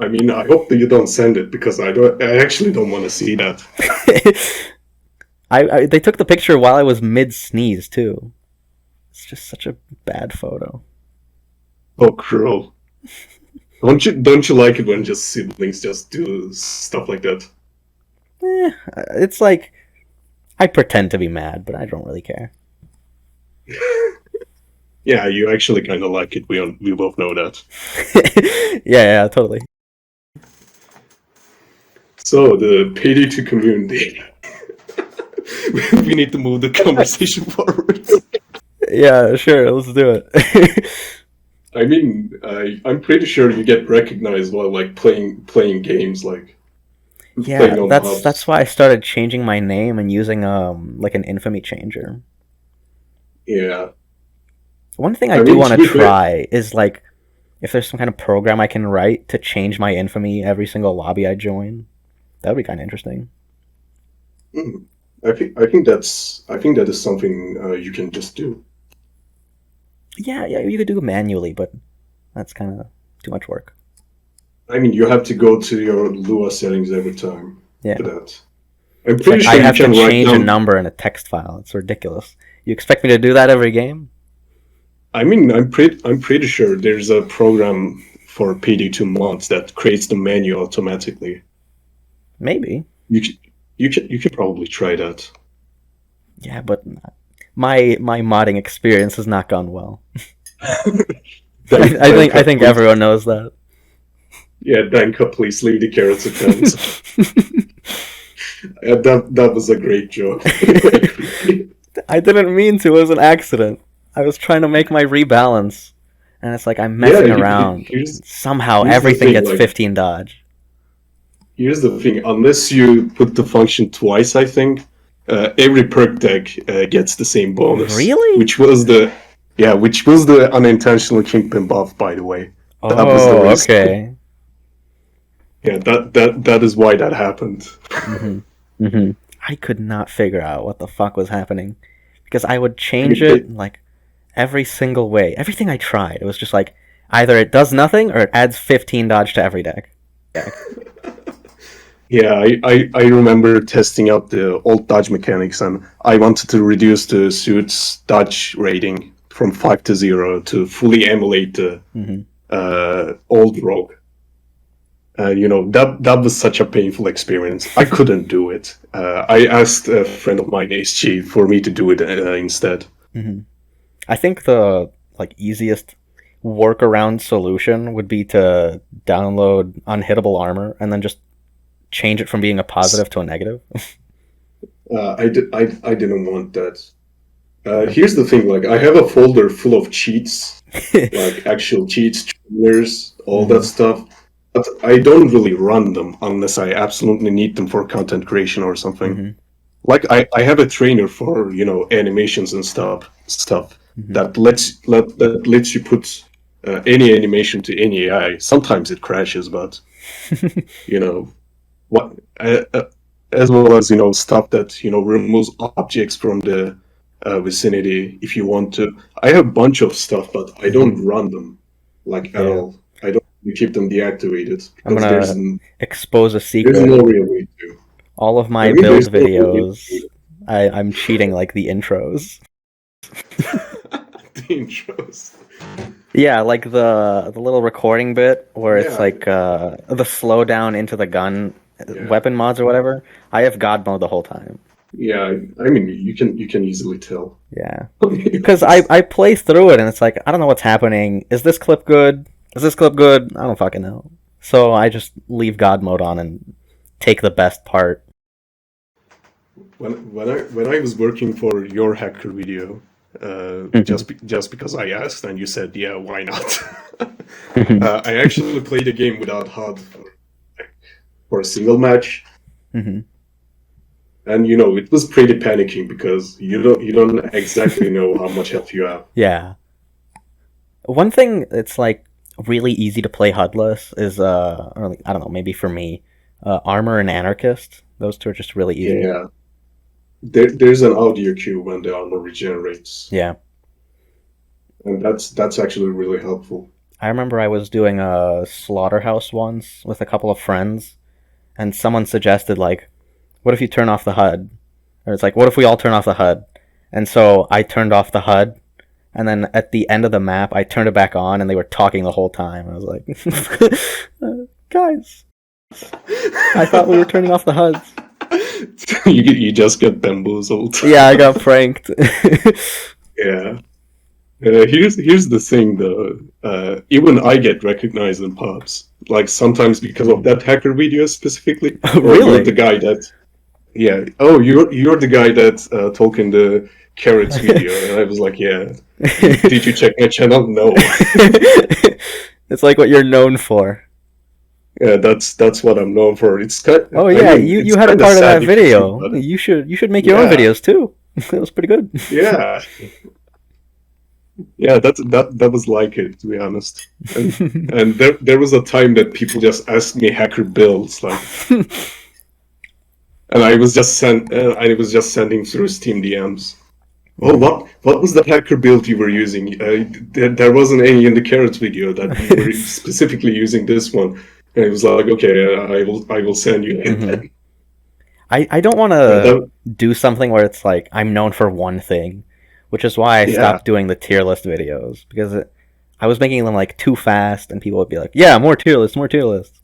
I mean, I hope that you don't send it because I actually don't want to see that. They took the picture while I was mid sneeze too. It's just such a bad photo. Oh, cruel. Don't you like it when just siblings just do stuff like that? It's like I pretend to be mad, but I don't really care. Yeah, you actually kind of like it. We both know that. Yeah, totally. So the Payday to community. We need to move the conversation forward. Yeah, sure. Let's do it. I mean, I'm pretty sure you get recognized while like playing games. Like, Yeah, playing on that's pubs. why I started changing my name and using like an infamy changer. Yeah, One thing I I do mean want to to be fair, try is like if there's some kind of program I can write to change my infamy every single lobby I join. That would be kind of interesting. mm, I think that is something you can just do. Yeah, yeah, you could do it manually, but that's kind of too much work. I mean, you have to go to your Lua settings every time for Yeah. that. I'm It's pretty like I sure you have to can write change a down. number in a text file. It's ridiculous. You expect me to do that every game? I mean, I'm pretty sure there's a program for PD2 mods that creates the menu automatically. Maybe. You can, you can probably try that. Yeah, but my modding experience has not gone well. I Danka, think please. everyone knows that. Yeah, Danka, please leave the carrots account. That was a great joke. I didn't mean to. It was an accident. I was trying to make my rebalance, and it's like I'm Yeah, messing around. Somehow here's the everything thing. gets Like, 15 dodge. here's the thing. Unless you put the function twice, I think every perk deck gets the same bonus, Really? which was the unintentional kingpin buff, by the way. That was the Oh, reason. okay. Yeah, that is why that happened. hmm hmm I could not figure out what the fuck was happening because I would I change mean, it like every single way. Everything I tried, it was just like either it does nothing or it adds 15 dodge to every deck. yeah, I remember testing out the old dodge mechanics, and I wanted to reduce the suit's dodge rating from 5 to 0 to fully emulate the hmm old rogue. That was such a painful experience. I couldn't do it. I asked a friend of mine, HG, for me to do it instead. hmm I think the like easiest workaround solution would be to download unhittable armor and then just change it from being a positive to a negative. I didn't want that. Yeah. Here's the thing: like, I have a folder full of cheats, like actual cheats, trainers, all that hmm stuff. But I don't really run them unless I absolutely need them for content creation or something. hmm Like, I have a trainer for animations and stuff hmm that lets you put any animation to any AI. Sometimes it crashes, but you know what, as well as stuff that removes objects from the vicinity if you want to. I have a bunch of stuff, but I hmm don't run them like at Yeah. all. I don't keep them deactivated I'm because there's gonna expose a there's secret. no real way to. All of I my mean, build there's no real way to videos, do I'm cheating like the intros. it. The intros. Yeah, like the little recording bit where it's Yeah, like the slowdown into the gun yeah, weapon mods or whatever. I have God mode the whole time. yeah. I mean, you can easily tell. Yeah, I'll be because honest. I play through it and it's like I don't know what's happening. Is this clip good? Is this clip good? I don't fucking know. So I just leave God mode on and take the best part. When I was working for your hacker video, Mhm. just because I asked and you said, yeah, why not? Mhm. I actually played a game without HUD for a single match, Mhm. and it was pretty panicking because you don't exactly know how much health you have. Yeah. One thing that's like really easy to play HUDless is or like, I don't know, maybe for me, Armor and Anarchist. Those two are just really easy. Yeah, there's an audio cue when the armor regenerates, Yeah. and that's actually really helpful. I remember I was doing a slaughterhouse once with a couple of friends, and someone suggested like, "What if you turn off the HUD?" Or it's like, "What if we all turn off the HUD?" And so I turned off the HUD, and then at the end of the map, I turned it back on, and they were talking the whole time. I was like, "Guys, I thought we were turning off the HUDs." You just get bamboozled. Yeah, I got pranked. Yeah. Here's the thing though. Even I get recognized in pubs. Like sometimes because of that hacker video specifically. Oh, you're the Really? guy that. Yeah. Oh, you're the guy that talk in the carrots video, and I was like, yeah. Did you check my channel? No. It's like what you're known for. Yeah, that's what I'm known for. It's kind. Oh I yeah, mean, you it's had a kind of part of sad that if you think video. about it. You should make your own Yeah, videos too. That was pretty good. yeah, yeah. That was like it, to be honest. And there was a time that people just asked me hacker builds, like, and I was just sending through Steam DMs. Oh, Mhm. what was the hacker build you were using? There wasn't any in the carrots video that you were specifically using this one. And it was like, okay, I will send you Mhm. it. I don't want Yeah, to do something where it's like I'm known for one thing, which is why I yeah. stopped doing the tier list videos because I was making them like too fast, and people would be like, "Yeah, more tier lists, more tier lists."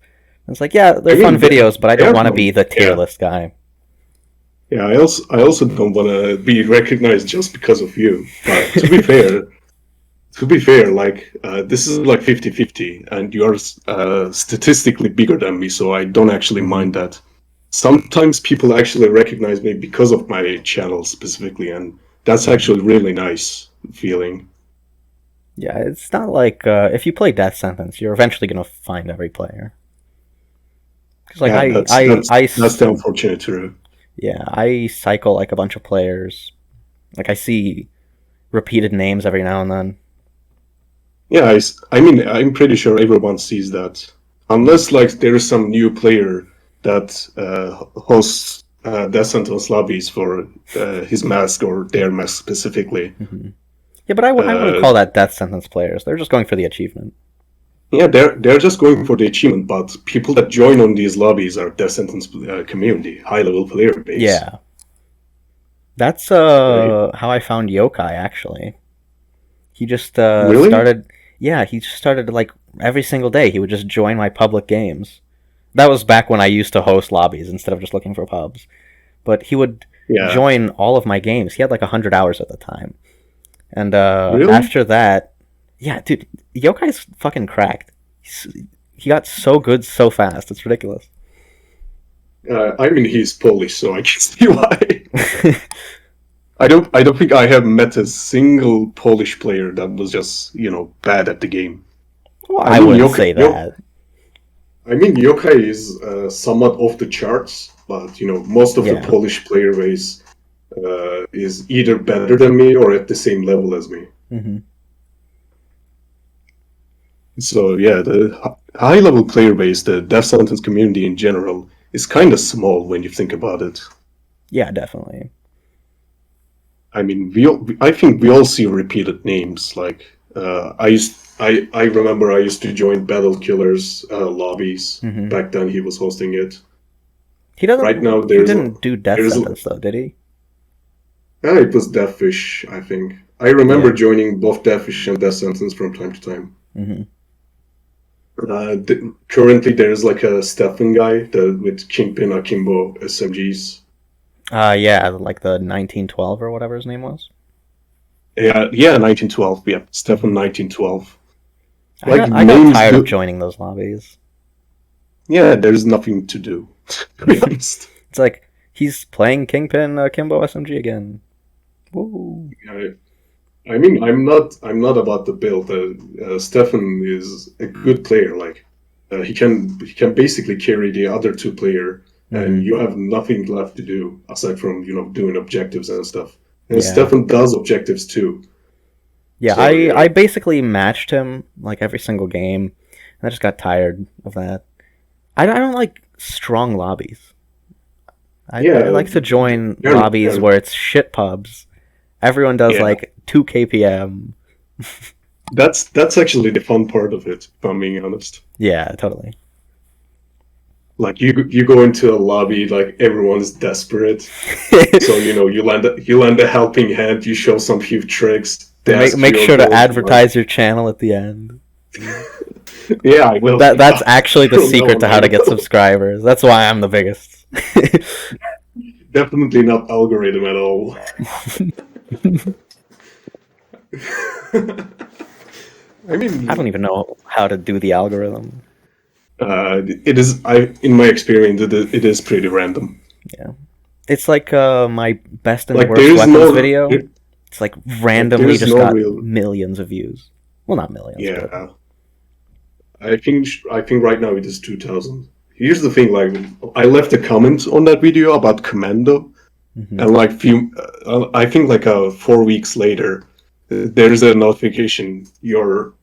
And it's like, yeah, they're I fun mean, videos, but I they don't are want to be fun. the tier Yeah, list guy. yeah. I also don't want to be recognized just because of you. But to be fair, like this is like 50-50, and you are statistically bigger than me, so I don't actually Hmm. mind that. Sometimes people actually recognize me because of my channel specifically, and that's Hmm. actually really nice feeling. Yeah, it's not like if you play Death Sentence, you're eventually gonna find every player. Because like Yeah, that's the unfortunate truth. yeah, I cycle like a bunch of players. Like I see repeated names every now and then. Yeah, I mean, I'm pretty sure everyone sees that. Hmm. Unless, like, there is some new player that hosts Death Sentence lobbies for his mask or their mask specifically. Hmm. Yeah, but I wouldn't Uh, call that Death Sentence players. They're just going for the achievement. yeah, they're just going for the achievement, but people that join on these lobbies are Death Sentence community, high level player base. Yeah, that's Right? how I found Yokai actually. He just Really? started. Yeah, he just started like every single day. He would just join my public games. That was back when I used to host lobbies instead of just looking for pubs. But he would Yeah. join all of my games. He had like 100 hours at the time, and Really? after that, yeah, dude, Yokai's fucking cracked. He got so good so fast. It's ridiculous. I mean, he's Polish, so I can see why. I don't think I have met a single Polish player that was just bad at the game. Well, I I mean wouldn't Yokai, say that. I mean Yokai is somewhat off the charts, but most of the Yeah. Polish player base is either better than me or at the same level as me. Hmm. So yeah, the high level player base, the Death Sentence community in general, is kind of small when you think about it. Yeah, definitely. I mean, I think we all see repeated names. Like I remember I used to join Battle Killers lobbies Hmm. back then. He was hosting it. He Right now, doesn't. He didn't do Death there's Sentence though, did he? it was Deathwish, I think. I remember Yeah. joining both Deathwish and Death Sentence from time to time. Hmm. Currently, there's like a Stefan guy with Kingpin Akimbo SMGs. Yeah, like the 1912 or whatever his name was. Yeah, yeah, 1912. Yeah, Stefan Hmm. 1912. I Like got names tired of do. joining those lobbies. Yeah, there's nothing to do. To be honest. It's like he's playing Kingpin Kimbo SMG again. Woo. I mean, I'm not about the build. Stefan is a good player. Like he can basically carry the other two player, and Hmm. you have nothing left to do aside from doing objectives and stuff. And Yeah. Stefan does objectives too. Yeah, So I basically matched him like every single game, and I just got tired of that. I don't like strong lobbies. I yeah, like to join lobbies they're where it's shit pubs. Everyone does yeah. like 2 kpm. That's actually the fun part of it. If I'm being honest. Yeah, totally. Like you go into a lobby, like everyone's desperate. So you lend a helping hand. You show some few tricks. They ask Make you your sure to gold card. advertise your channel at the end. Yeah, I will. That's actually the From now secret on, to I how to get will. subscribers. That's why I'm the biggest. Definitely not Alghroitm at all. I I don't mean, even know how to do the algorithm. it is. In my experience, it is pretty random. Yeah. It's like my best and Like there worst is weapons no, video. It's like like there randomly is just no got real. millions of views. Well, not millions, but Yeah, I think right now it is 2000. Here's the thing: like, I left a comment on that video about Commando, Hmm. and like I think like 4 weeks later, there's a notification. Your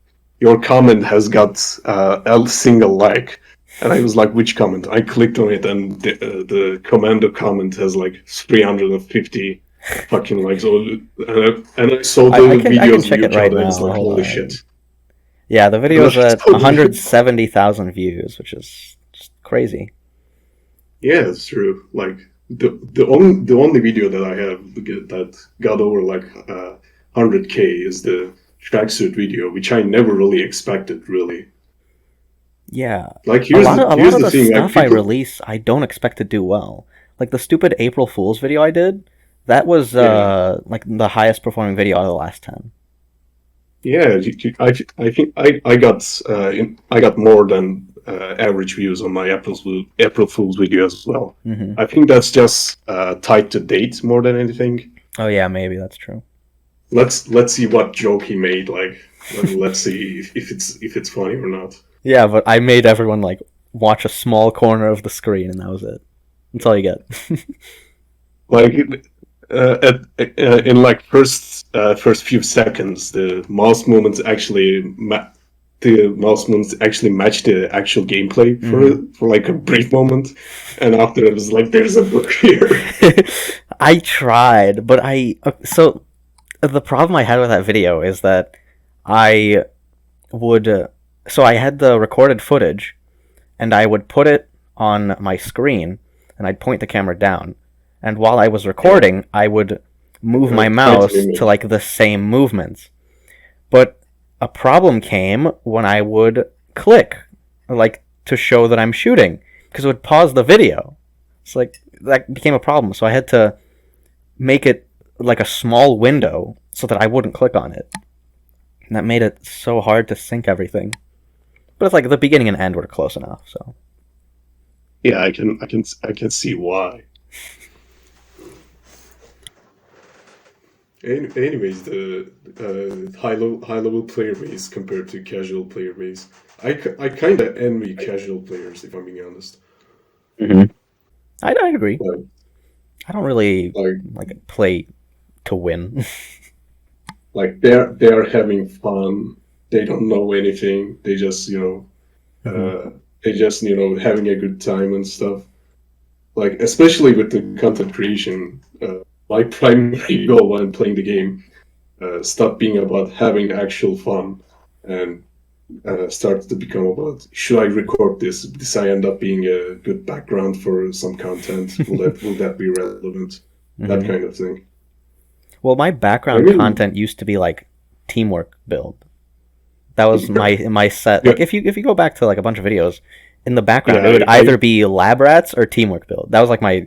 comment has got a single like, and I was like, which comment? I clicked on it, and the Commando comment has like 350 fucking likes. And I saw the I can video's check view it right count, and it's now. like, Hold holy shit. on. Yeah, the video is at So 170,000 views, which is just crazy. yeah, it's true. Like the only video that I have that got over like 100K is the tracksuit video, which I never really expected. Really, Yeah, like a here's lot the of a lot here's of the the thing. Like stuff I people, release, I don't expect to do well. Like the stupid April Fool's video I did, that was yeah, like the highest performing video out of the last 10. yeah. I think I got more than average views on my April Fool's video as well. Hmm. I think that's just tied to date more than anything. Oh yeah, maybe that's true. Let's see what joke he made. Like, let's see if it's funny or not. Yeah, but I made everyone like watch a small corner of the screen, and that was it. That's all you get. Like in like first few seconds, the mouse movements actually match the actual gameplay Hmm. for like a brief moment, and after it was like, there's a book here. I tried, but so the problem I had with that video is that I would so I had the recorded footage and I would put it on my screen and I'd point the camera down, and while I was Yeah, recording I would move my try to mouse to mimic. like the same movements. But a problem came when I would click like to show that I'm shooting, because it would pause the video. It's like that became a problem, so I had to make it like a small window so that I wouldn't click on it. And that made it so hard to sync everything. But it's like the beginning and end were close enough, so. Yeah, I can see why. Anyways, the high level player base compared to casual player base, I kind of envy casual players, if I'm being honest. Mm-hmm. I agree. Like I don't really like like play to win. like they're having fun. They don't know anything. Hmm. They just having a good time and stuff. Like, especially with the content creation, my primary goal when playing the game stopped being about having actual fun, and started to become about, should I record this? This I end up being a good background for some content. Will that be relevant? That Hmm. kind of thing. Well, my I background mean, content used to be like teamwork build. That was yeah, my set. yeah, Like if you go back to like a bunch of videos, in the yeah. background it would either be lab rats or teamwork build. That was like my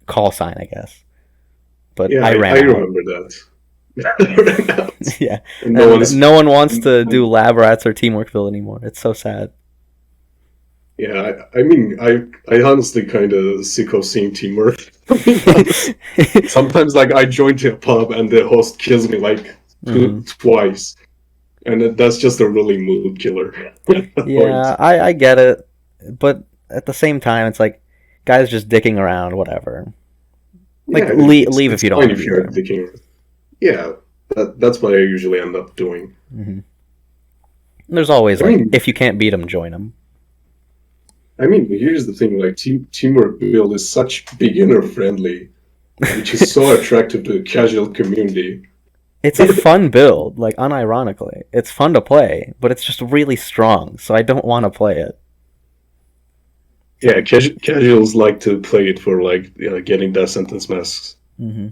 call sign, I guess. But I I ran out. remember that. Yeah, And no and one's. no one wants to do lab rats or teamwork build anymore. It's so sad. Yeah, I mean, I honestly kind of sick of seeing teamwork. To be honest, sometimes like I join to a pub and the host kills me like Hmm. twice, and that's just a really mood killer at that point. Yeah, I get it, but at the same time, it's like guys just dicking around, whatever. Like Yeah, it's leave if it's you don't fine want to if be you're there. thinking. Yeah, that's what I usually end up doing. Hmm. There's always I like mean, if you can't beat them, join them. here's the thing: like teamwork build is such beginner friendly, which is so attractive to the casual community. It's a fun build, like unironically. It's fun to play, but it's just really strong, so I don't want to play it. Yeah, casuals like to play it for like getting death sentence masks. Hmm.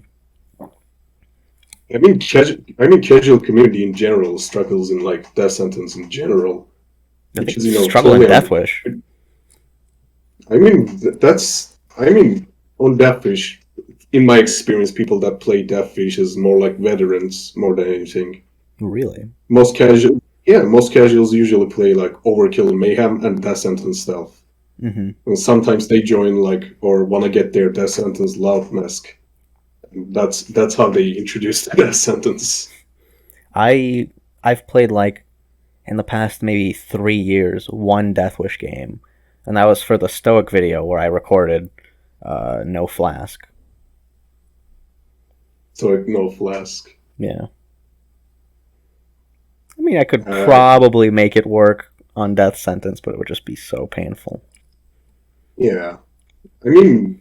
Casual community in general struggles in like death sentence in general, I which think is struggle in totally. Deathwish. That's on Deathfish. In my experience, people that play Deathfish is more like veterans more than anything. Really? Most casuals usually play like Overkill, Mayhem, and Death Sentence stealth. Hmm. And sometimes they join like or want to get their Death Sentence loud mask. That's how they introduce the Death Sentence. I've played like in the past maybe 3 years, one Death Wish game, and that was for the Stoic video where I recorded No Flask. So no flask. Yeah. I mean, I could Uh, probably make it work on Death Sentence, but it would just be so painful. yeah. I mean,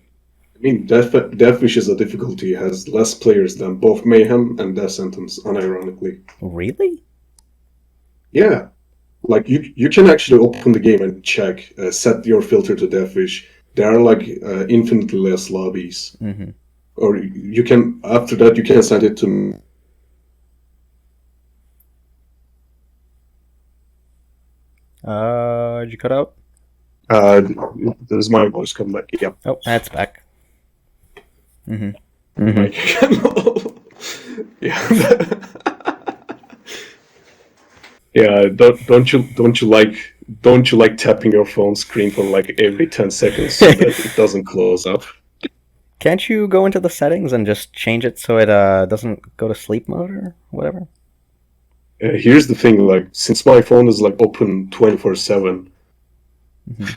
Death Wish's difficulty has less players than both Mayhem and Death Sentence, unironically. Really? Yeah, like you can actually open the game and check, set your filter to Death Wish. There are like infinitely less lobbies, Mm-hmm. or you can after that you can send it to. Did you cut out? Uh, there's my voice come back. Yeah, Oh, that's back. Mm-hmm. Mike. Yeah. Yeah, don't you like tapping your phone screen for like every 10 seconds so that it doesn't close up? Can't you go into the settings and just change it so it doesn't go to sleep mode or whatever? Here's the thing, like since my phone is like open 24/7, Mm-hmm.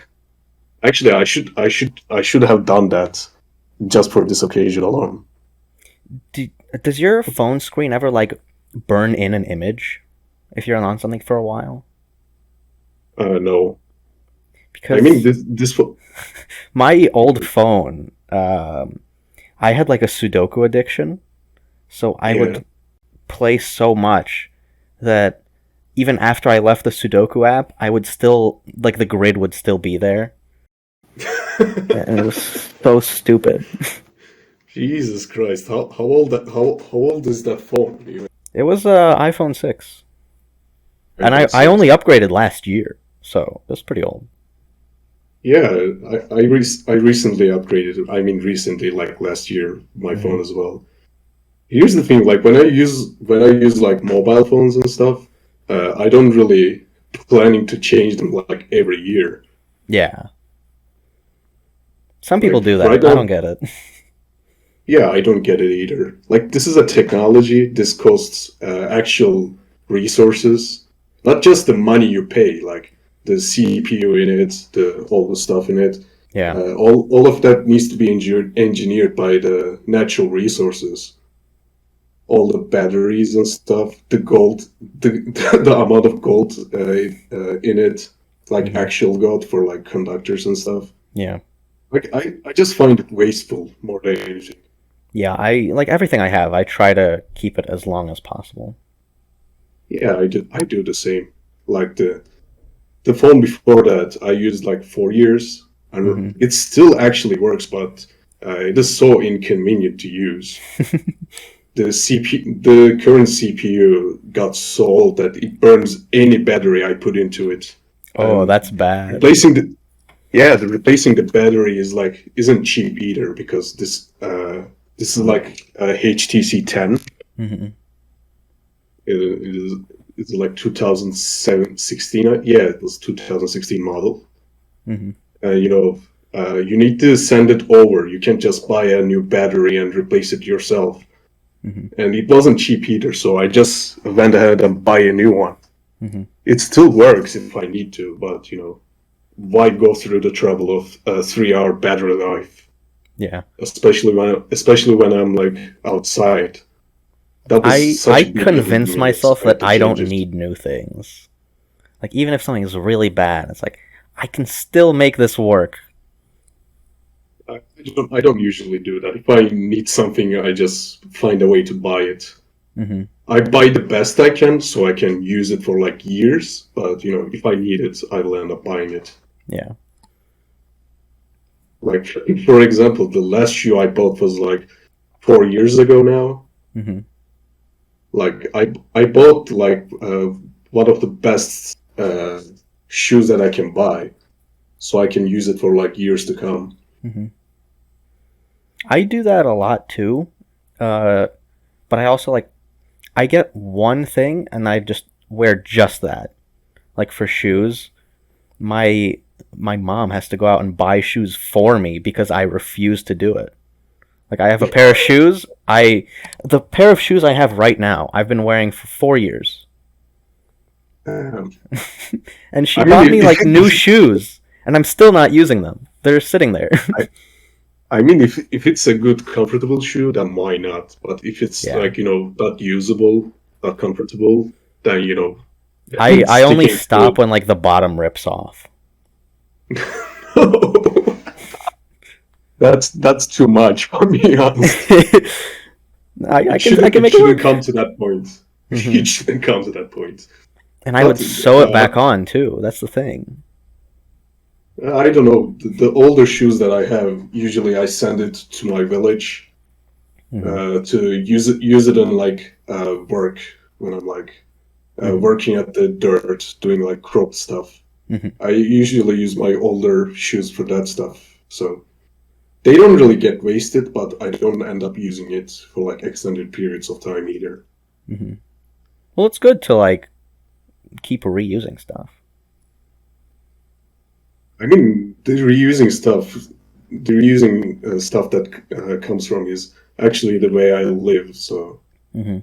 actually I should have done that just for this occasion alone. Does your phone screen ever like burn in an image if you're on something for a while? No, I Because mean this my old phone, I had like a Sudoku addiction, so I yeah. would play so much that even after I left the Sudoku app, I would still like the grid would still be there, and it was so stupid. Jesus Christ, how old is that phone? It was a iPhone 6, and iPhone I 6? only upgraded last year, so it was pretty old. Yeah, I recently upgraded. I mean, recently, like last year, my Mm-hmm. phone as well. Here's the thing, like when I use like mobile phones and stuff, I don't really planning to change them like every year. Yeah, some people Like do that. right I don't now, get it. yeah, I don't get it either. Like this is a technology. This costs actual resources, not just the money you pay, like the CPU in it, the all the stuff in it. Yeah. All of that needs to be engineered by the natural resources. All the batteries and stuff, the gold, the the amount of gold in it, like Mm-hmm. actual gold for like conductors and stuff. Yeah. Like I just find it wasteful more than anything. Yeah, I like everything I have. I try to keep it as long as possible. Yeah, I do the same. Like the phone before that, I used like 4 years, and Mm-hmm. it still actually works, but it is so inconvenient to use. The current CPU got so old that it burns any battery I put into it, Oh, and that's bad. replacing the replacing the battery is like isn't cheap either because this is like HTC 10. Mm-hmm. It is it's like 2016. Yeah, it was 2016 model. Mm-hmm. You know, you need to send it over. You can't just buy a new battery and replace it yourself. Mm-hmm. And it wasn't cheap either, so I just went ahead and buy a new one. Mm-hmm. It still works if I need to, but you know, why go through the trouble of a 3 hour battery life, Yeah. especially when I'm like outside. That was I such a big convince inconvenience. myself I had that to I change don't it. need new things. Like even if something's really bad, it's like I can still make this work. I don't usually do that. If I need something, I just find a way to buy it. Mm-hmm. I buy the best I can so I can use it for like years, but you know, if I need it, I will end up buying it. Yeah. Like, for example, the last shoe I bought was like 4 years ago now. Mm-hmm. Like, I bought like one of the best shoes that I can buy, so I can use it for like years to come. Mm-hmm. I do that a lot too. Uh, but I also like I get one thing and I just wear just that. Like for shoes, my my mom has to go out and buy shoes for me because I refuse to do it. Like I have a pair of shoes, the pair of shoes I have right now, I've been wearing for 4 years. Um, And she I mean, bought me like new shoes, and I'm still not using them. They're sitting there. I, I mean, if it's a good, comfortable shoe, then why not? But if it's Yeah. like not usable, not comfortable, then I only sticking stop to when like the bottom rips off. it. That's too much for me, honest. I It can shouldn't it make it shouldn't work. come to that point. Hmm. It shouldn't come to that point. And I would But sew it back on too. That's the thing. I don't know. The older shoes that I have, usually I send it to my village Hmm. to use it in like work when I'm like Hmm. working at the dirt, doing like crop stuff. Hmm. I usually use my older shoes for that stuff. So they don't really get wasted, but I don't end up using it for like extended periods of time either. Hmm. Well, it's good to like keep reusing stuff. I mean, the reusing stuff that comes from is actually the way I live. So Hmm.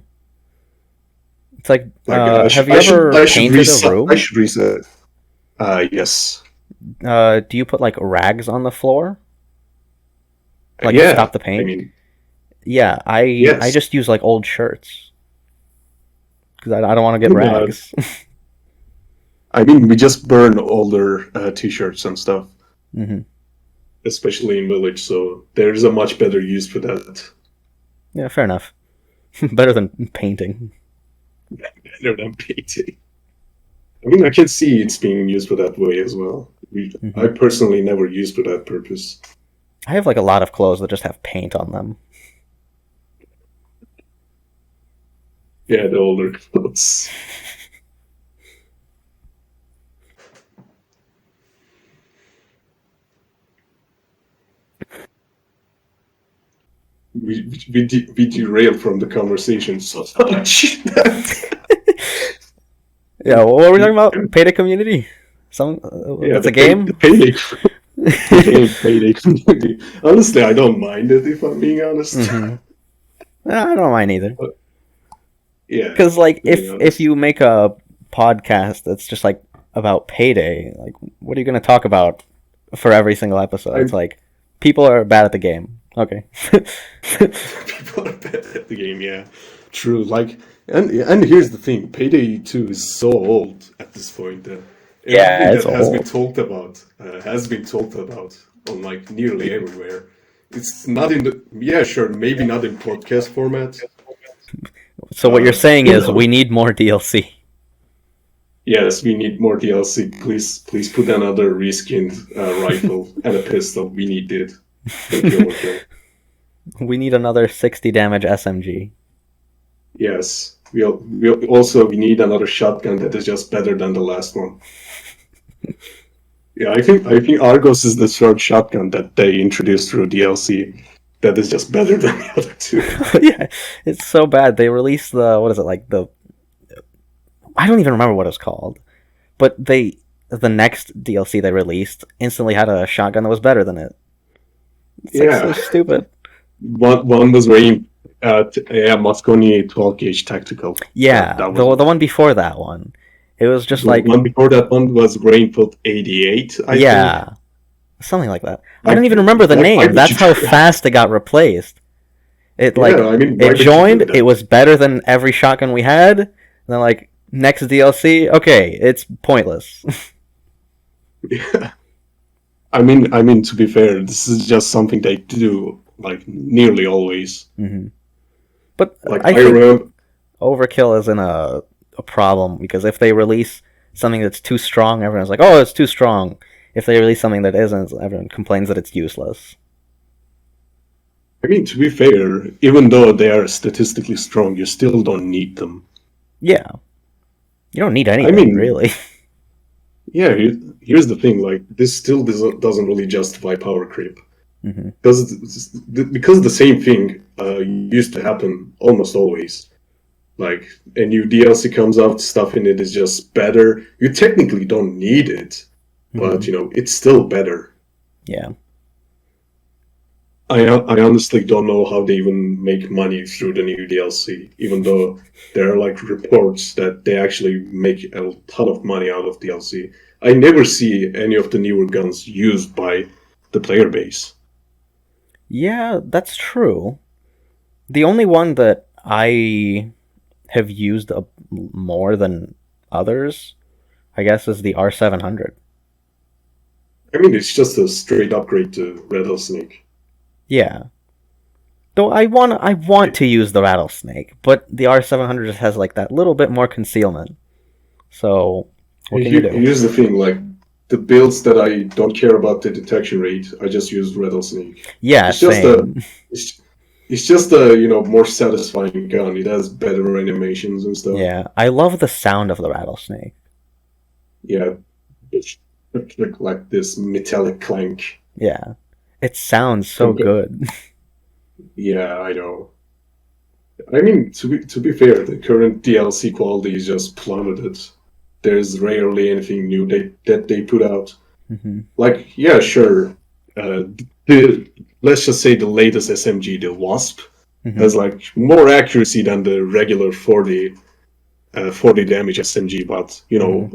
It's like, like I have should you I should ever I should painted a reset I room? should reset. Yes. Do you put like rags on the floor, like to Yeah. stop the I paint? mean, Yeah, I yes. just use like old shirts because I don't want to I get mean, rags. we just burn older t-shirts and stuff, Hmm. especially in village. So there's a much better use for that. Yeah, fair enough. Better than painting. Better than painting. I can see it's being used for that way as well. Hmm. I personally never used for that purpose. I have like a lot of clothes that just have paint on them. Yeah, the older clothes. We derailed from the conversation so much that Yeah, what were we talking about? Payday community? yeah, That's a the game. payday the game payday community. Honestly, I don't mind it if I'm being honest. Hmm. I don't mind either. But yeah, Because like, to be if honest. you make a podcast that's just like about payday, like, what are you gonna talk about for every single episode? I It's like people are bad at the game. Okay. People are bad at the game, yeah. True. Like, and here's the thing: Payday 2 is so old at this point that everything Yeah, it's that old. has been talked about on like nearly everywhere. It's not in the yeah, sure, maybe not in podcast format, So what you're but saying is we need more DLC. yes, we need more DLC. Please put another reskinned rifle and a pistol. We need it. Thank you, Overkill. We need another 60 damage SMG. Yes, we need another shotgun that is just better than the last one. Yeah, I think Argos is the third shotgun that they introduced through DLC that is just better than the other two. Yeah, it's so bad. They released the what is it like the I don't even remember what it's called, but the next DLC they released instantly had a shotgun that was better than it. It's like so Yeah, stupid. one was range yeah, Mosconi 12 gauge tactical. That Yeah, that was the one. one before that one, it was just The like one before that one was Rainfield 88, I think. yeah, something like that. I don't Like even remember the why name. would you That's how do that? fast it got replaced. It Yeah, like why it would you do joined. It that? was better than every shotgun we had. And then like next DLC, okay, it's pointless. Yeah. To be fair, this is just something they do like nearly always. Hmm. But Like I I think remember, overkill isn't a problem because if they release something that's too strong, everyone's like, oh, it's too strong. If they release something that isn't, everyone complains that it's useless. to be fair, even though they are statistically strong, you still don't need them. Yeah, you don't need I anything mean, really. yeah, here's the thing: like this still doesn't really justify power creep Hmm. because the same thing used to happen almost always. Like a new DLC comes out, stuff in it is just better. You technically don't need it, Hmm. but it's still better. Yeah. I honestly don't know how they even make money through the new DLC, even though there are like reports that they actually make a ton of money out of DLC. I never see any of the newer guns used by the player base. Yeah, that's true. The only one that I have used more than others, I guess, is the R700. I mean, it's just a straight upgrade to Rattlesnake. Yeah. Though I want to use the rattlesnake, but the R700 just has like that little bit more concealment. So what can you do? Here's the thing, like the builds that I don't care about the detection rate, I just use Rattlesnake. Yeah, It's just a same. it's, it's just a more satisfying gun. It has better animations and stuff. Yeah, I love the sound of the rattlesnake. Yeah, it's like this metallic clank. Yeah, it sounds so Compa- good. yeah, I know. I mean, to be fair, the current DLC quality is just plummeted. There's rarely anything new that they put out. hmm Like, yeah, sure. Uh, the let's just say the latest SMG, the Wasp, hmm has like more accuracy than the regular 40 damage SMG. But hmm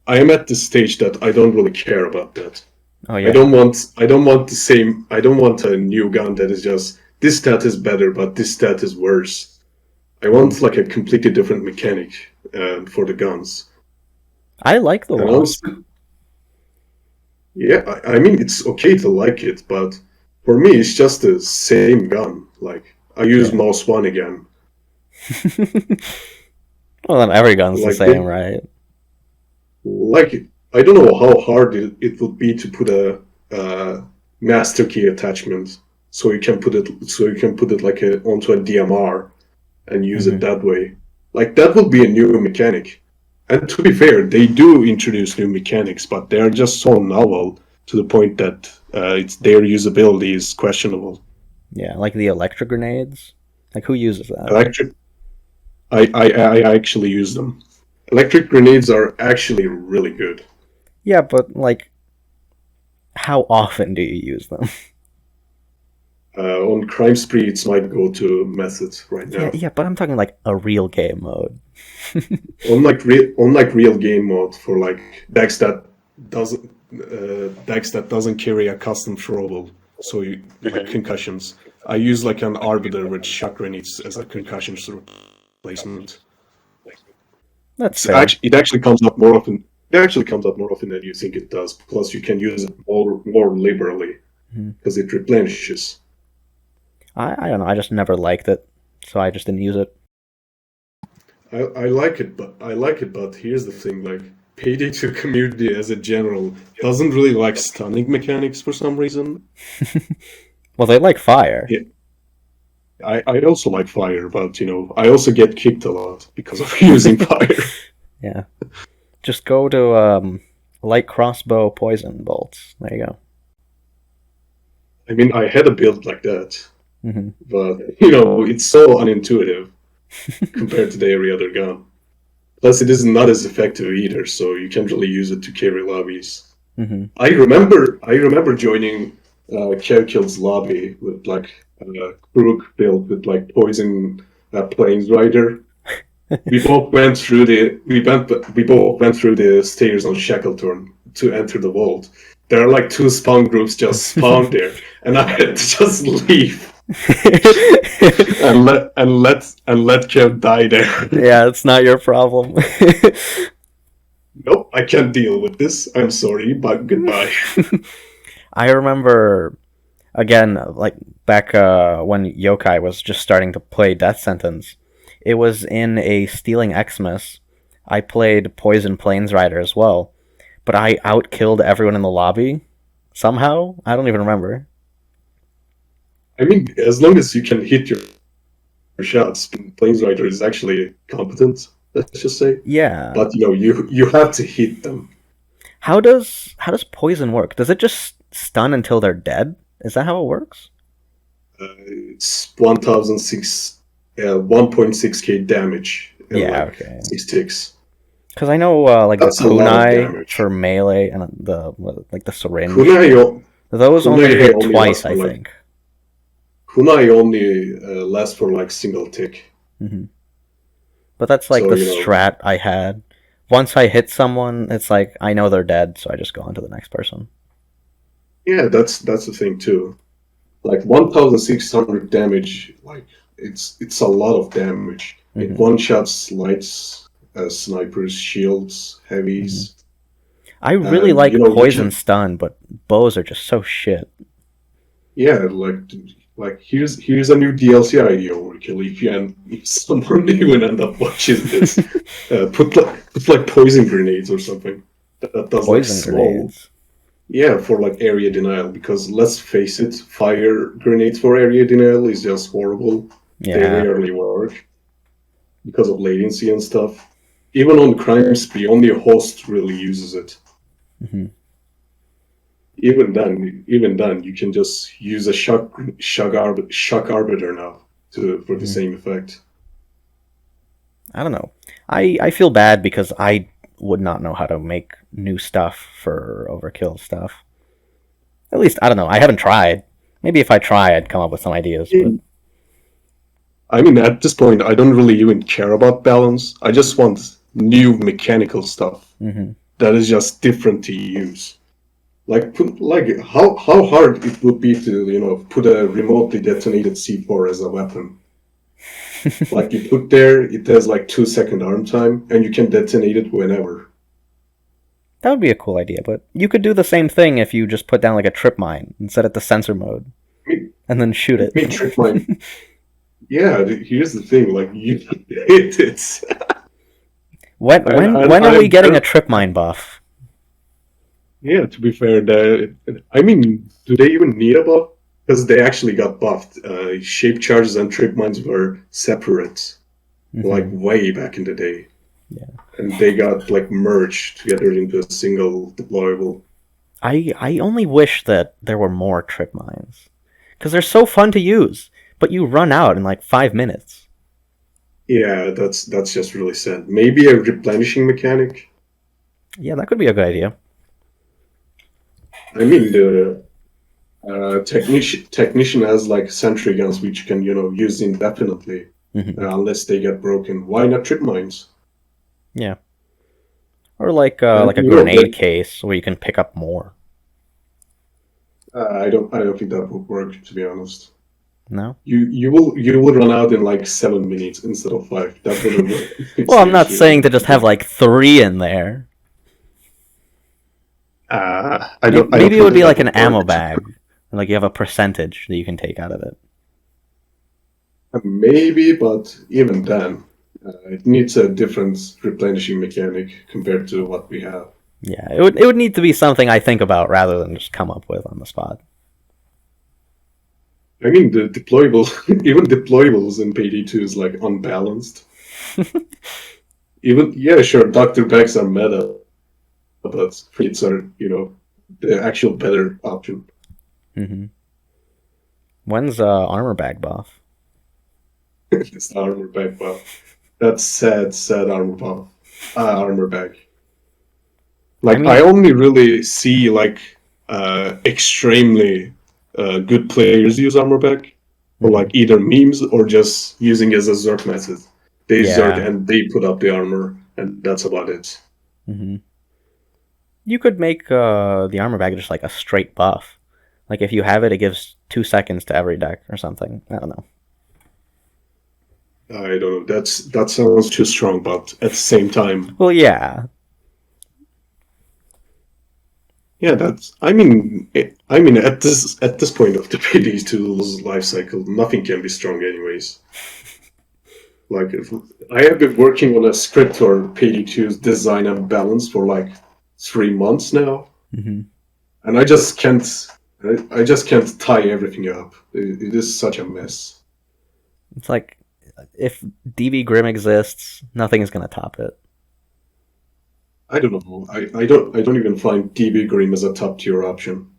I am at the stage that I don't really care about that. Oh I don't yeah, want I don't want the same. I don't want a new gun that is just this stat is better, but this stat is worse. I hmm want like a completely different mechanic for the guns. I like the And wasp. honestly, yeah, I mean it's okay to like it, but for me it's just the same gun. Like I use Yeah. mouse one again. Well, then every gun's the Like same, they, right? like I don't know how hard it would be to put a master key attachment so you can put it like onto a DMR and use it hmm that way. Like that would be a new mechanic. And to be fair, they do introduce new mechanics, but they're just so novel to the point that their usability is questionable. Yeah, like the electric grenades. Like who uses that? Electric, I actually use them. Electric grenades are actually really good. Yeah, but like, how often do you use them? On crime spree, it's my go-to method right Yeah, now. yeah, but I'm talking like a real game mode. On like real game mode for like doesn't decks that doesn't carry a custom throwable, so like concussions. I use like an arbiter with shock grenades as a concussion replacement. That's fair. It actually comes up more often. It actually comes up more often than you think it does. Plus, you can use it more liberally Mhm. because it replenishes. I don't know. I just never liked it, so I just didn't use it. I like it, but here's the thing: like Payday 2 community as a general doesn't really like stunning mechanics for some reason. Well, they like fire. Yeah, I also like fire, but I also get kicked a lot because of using fire. Yeah. Just go to light crossbow poison bolts. There you go. I mean, I had a build like that, hmm but it's so unintuitive compared to every other gun. Plus, it is not as effective either, so you can't really use it to carry lobbies. hmm I remember joining Kerkil's lobby with like a crook build with like poison planes rider. We both went through the stairs on Shackleton to enter the vault. There are like two spawn groups just spawned there, and I had to just leave and let Kev die there. Yeah, it's not your problem. Nope, I can't deal with this. I'm sorry, but goodbye. I remember again, like back when Yokai was just starting to play Death Sentence. It was in a Stealing Xmas. I played Poison Plains Rider as well, but I outkilled everyone in the lobby somehow. I don't even remember. I mean, as long as you can hit your shots, Planeswriter is actually competent. Let's just say, Yeah. but you have to hit them. How does poison work? Does it just stun until they're dead? Is that how it works? It's 1.6k damage and Yeah. like Okay. 6 ticks. Because I know like the That's a lot of kunai for damage. melee and like the syringe. Kunai, Those only Kunai hit only lasts twice, I for like think. kunai only lasts for like single tick. Hmm. But that's like So, the strat I had. Once I hit someone, it's like I know they're dead, so I just go on to the next person. yeah, that's the thing too. Like 1,600 damage, like it's a lot of damage. It Hmm. one shots lights, snipers, shields, Hmm. heavies, I really and like you poison can stun, but bows are just so shit. yeah, like here's a new DLC idea, Overkill. If someone even end up watching this, put like poison grenades or something that does like Poison small. grenades. Yeah, for like area denial, because let's face it, fire grenades for area denial is just horrible. They Yeah. rarely work because of latency and stuff. Even on crime spree, only a host really uses it. Hmm. Even then, you can just use a shock arbiter now for the Hmm. same effect. I don't know. I feel bad because I would not know how to make new stuff for overkill stuff. At least I don't know. I haven't tried. Maybe if I try, I'd come up with some ideas. But I mean, at this point, I don't really even care about balance. I just want new mechanical stuff hmm. that is just different to use. Like how hard it would be to put a remotely detonated C4 as a weapon. Like you put there, it has like 2 second arm time, and you can detonate it whenever. That would be a cool idea. But you could do the same thing if you just put down like a trip mine and set it to sensor mode I mean, and then shoot I it. mean trick mine. Yeah, here's the thing. Like it's when and, when and when are we I getting a don't. trip mine buff? Yeah, to be fair, I mean, do they even need a buff? Because they actually got buffed. Shape charges and trip mines were separate, like Hmm. way back in the day, Yeah. and they got like merged together into a single deployable. I only wish that there were more trip mines because they're so fun to use, but you run out in like 5 minutes. Yeah, that's just really sad. Maybe a replenishing mechanic. Yeah, that could be a good idea. I mean, the technician has like sentry guns which you can use indefinitely Hmm. unless they get broken. Why not trip mines? Yeah, or And like a grenade case where you can pick up more. I don't think that would work, to be honest. No. You will run out in like 7 minutes instead of five. That wouldn't work. Well, I'm not Seriously. saying to just have like three in there. I don't Maybe it think would be that like an would work. ammo bag. Like you have a percentage that you can take out of it. Maybe, but even then, it needs a different replenishing mechanic compared to what we have. Yeah, it would need to be something I think about rather than just come up with on the spot. I mean, the deployable, even deployables in Payday 2 is like unbalanced. Even, yeah, sure, Dr. Bags are meta, but Frites are, the actual better option. Hmm. When's armor bag buff? It's the armor bag buff. That's sad armor bag. I Like, I mean, only really see, like, extremely good players use armor bag, or mhm. like either memes or just using it as a Zerg method. They Zerg Yeah. and they put up the armor, and that's about it. Hmm. You could make the armor bag just like a straight buff. Like if you have it, it gives 2 seconds to every deck or something. I don't know. I don't know. That sounds too strong, but at the same time, Well, yeah. yeah, that's. I mean, at this point of the PD tools life cycle, nothing can be strong, anyways. Like, I have been working on a script for PD2's design and balance for like 3 months now, Hmm. and I just can't. I just can't tie everything up. It is such a mess. It's like if DB Grim exists, nothing is gonna top it. I don't know. I don't even find DB Grim as a top tier option.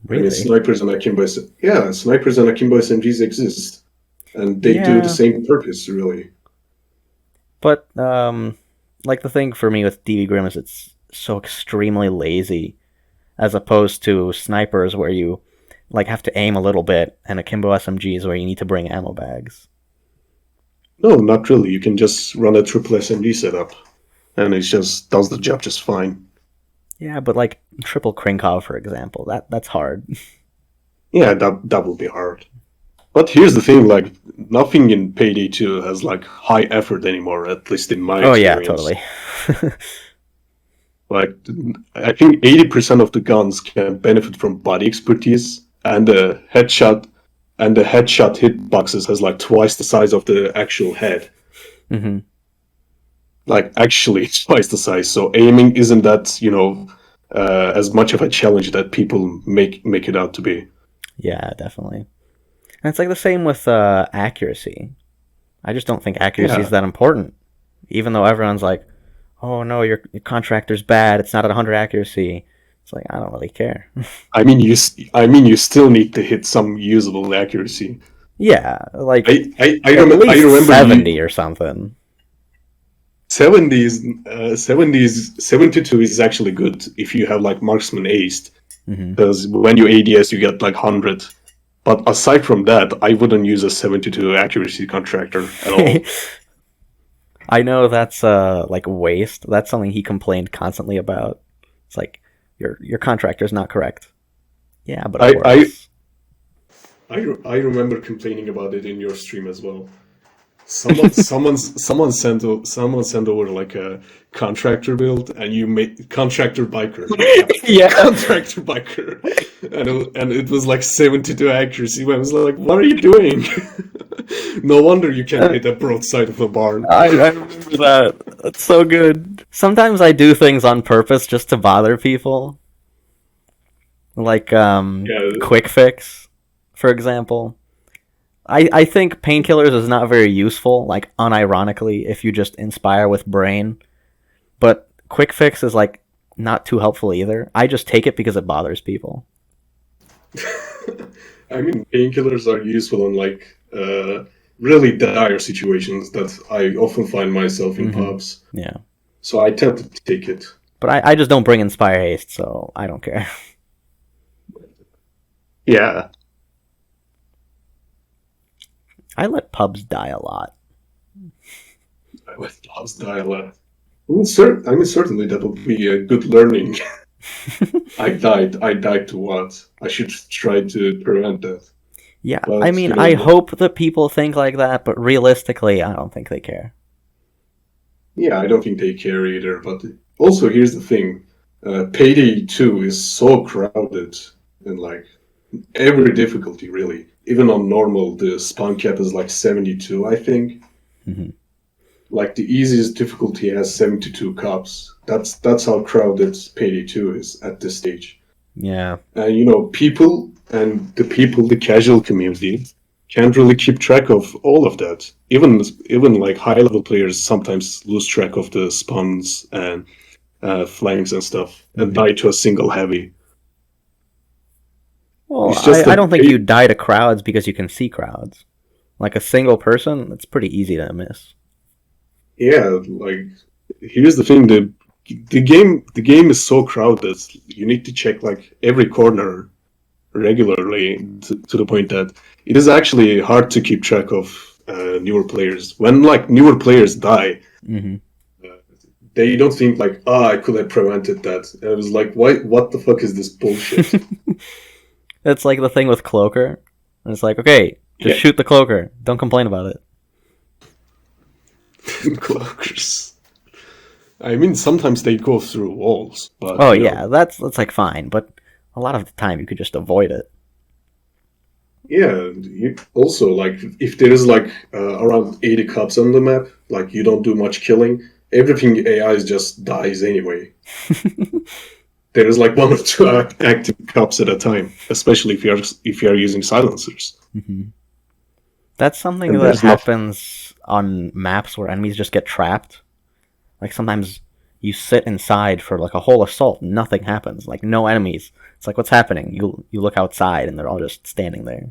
I mean, Really? snipers and akimbo SMGs exist, and they do the Yeah. same purpose, really. But like the thing for me with DB Grim is it's so extremely lazy, as opposed to snipers where you like have to aim a little bit, and akimbo SMGs where you need to bring ammo bags. No, not really. You can just run a triple SMG setup, and it just does the job just fine. Yeah, but like triple Krinkov, for example, that's hard. Yeah, that will be hard. But here's the thing, like, nothing in Payday 2 has, like, high effort anymore, at least in my Oh yeah, experience. totally. Like, I think 80% of the guns can benefit from body expertise, and the headshot hitboxes has, like, twice the size of the actual head. hmm Like, actually, twice the size, so aiming isn't that, as much of a challenge that people make it out to be. Yeah, definitely. And it's like the same with accuracy. I just don't think accuracy is Yeah, that important. Even though everyone's like, "Oh no, your contractor's bad. It's not at 100 accuracy." It's like I don't really care. I mean, you still need to hit some usable accuracy. Yeah, like at I least remember 70 or something. 72 is actually good if you have like marksman aced, hmm because when you ADS you get like 100. But aside from that, I wouldn't use a 72 accuracy contractor at all. I know that's like waste. That's something he complained constantly about. It's like your contractor's not correct. Yeah, but it I I works. I remember complaining about it in your stream as well. Someone sent over like a contractor build, and you made contractor biker, yeah, Yeah. contractor biker, and it was like 72 accuracy. I was like, what are you doing? No wonder you can't hit a broadside of a barn. I remember that. That's so good. Sometimes I do things on purpose just to bother people. Like Yeah, quick fix, for example. I think painkillers is not very useful, like unironically, if you just inspire with brain. But quick fix is like not too helpful either. I just take it because it bothers people. I mean, painkillers are useful in like really dire situations that I often find myself in hmm pubs. Yeah. So I tend to take it. But I just don't bring inspire haste, so I don't care. Yeah, I let pubs die a lot. with pubs dialect. I mean, certainly that would be a good learning. I died to what? I should try to prevent that. Yeah, I But mean, I hope that people think like that, but realistically, I don't think they care. yeah, I don't think they care either. But also, here's the thing: Payday 2 is so crowded in like every difficulty, really. Even on normal, the spawn cap is like 72, I think. hmm Like the easiest difficulty has 72 cops. That's how crowded Payday 2 is at this stage. Yeah. And the casual community can't really keep track of all of that. Even like high level players sometimes lose track of the spawns and flanks and stuff and hmm die to a single heavy. Well, It's just I that don't think you die to crowds because you can see crowds. Like a single person, it's pretty easy to miss. yeah, like here's the thing: the game is so crowded. You need to check like every corner regularly to the point that it is actually hard to keep track of newer players. When like newer players die, hmm uh, they don't think like, ah, I could have prevented that. And it was like, why? What the fuck is this bullshit? It's like the thing with Cloaker. And it's like, okay, just Yeah, shoot the Cloaker. Don't complain about it. cloakers. I mean, sometimes they go through walls, but Oh yeah, that's like fine, but a lot of the time you could just avoid it. yeah. Also, like, if there is like around 80 cops on the map, like you don't do much killing, everything AI just dies anyway. There is like one or two active cops at a time, especially if you are using silencers, hmm That's something and that there's not. happens on maps where enemies just get trapped. Like sometimes you sit inside for like a whole assault, nothing happens. Like no enemies. It's like what's happening? You look outside and they're all just standing there.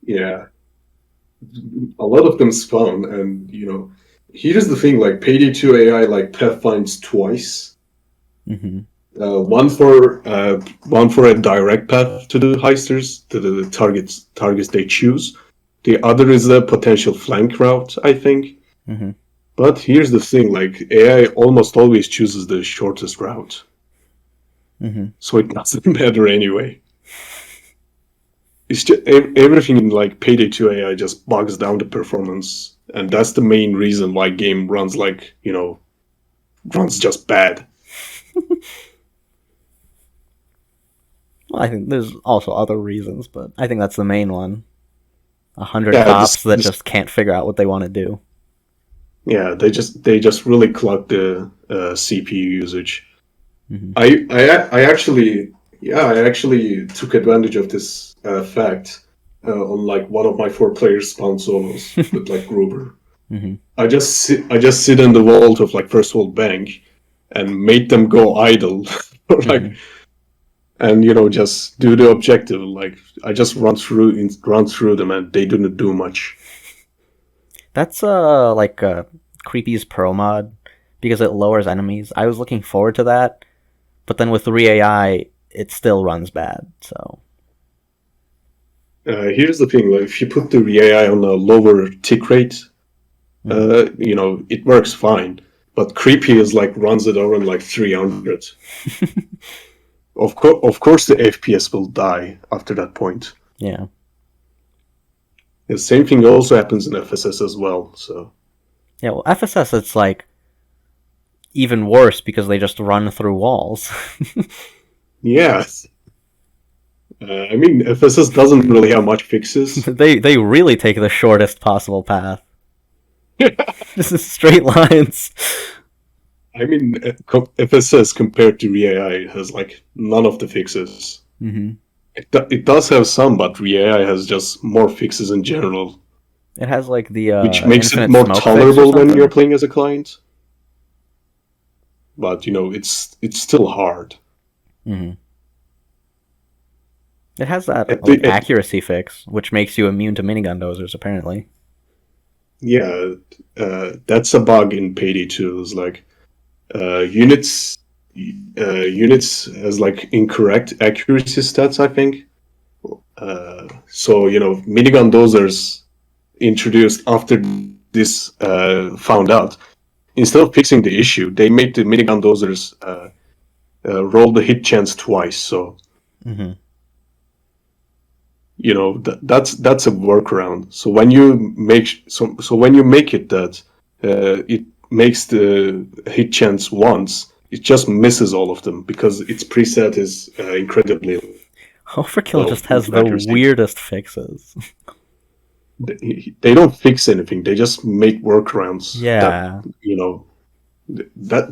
Yeah, a lot of them spawn, and here's the thing: like Payday 2 AI like pathfinds twice. hmm One for a direct path to the heisters, to the targets they choose. The other is a potential flank route, I think. Mm-hmm. But here's the thing: like AI almost always chooses the shortest route, Mm-hmm. so it doesn't matter anyway. It's just everything in like Payday 2 AI just bogs down the performance, and that's the main reason why game runs like runs just bad. Well, I think there's also other reasons, but I think that's the main one. 100 Yeah, cops that just can't figure out what they want to do. yeah, they just really clog the CPU usage. Mm-hmm. I actually took advantage of this fact on like one of my 4 player spawn solos with like Gruber. Mm-hmm. I just sit in the vault of like First World Bank and made them go idle, or like, Mm-hmm. and just do the objective. Like I just run through them, and they didn't do much. That's like Creepy's pro mod because it lowers enemies. I was looking forward to that, but then with re-AI, it still runs bad. So Here's the thing: like if you put the AI on a lower tick rate, it works fine. But Creepy is like runs it around like 300. Of course, the FPS will die after that point. yeah, The same thing also happens in FSS as well. So yeah. Well, FSS it's like even worse because they just run through walls. yeah, I mean FSS doesn't really have much fixes. they really take the shortest possible path. This is straight lines. I mean FSS compared to ReAI has like none of the fixes. Mm-hmm. It does have some, but ReAI has just more fixes in general, It has like the which makes it infinite more smoke tolerable fix or when you're something. playing as a client. But it's still hard. Mm-hmm. It has that At like the, at, accuracy fix, which makes you immune to minigun dozers. Apparently. yeah, that's a bug in Payday 2. It's like units has like incorrect accuracy stats, I think. So minigun dozers introduced after this found out. Instead of fixing the issue, they made the minigun dozers roll the hit chance twice. So Mm-hmm. that's a workaround. So when you make it that it makes the hit chance once, it just misses all of them because its preset is incredibly Overkill low just has into the accuracy. weirdest fixes. They don't fix anything. They just make workarounds that Yeah.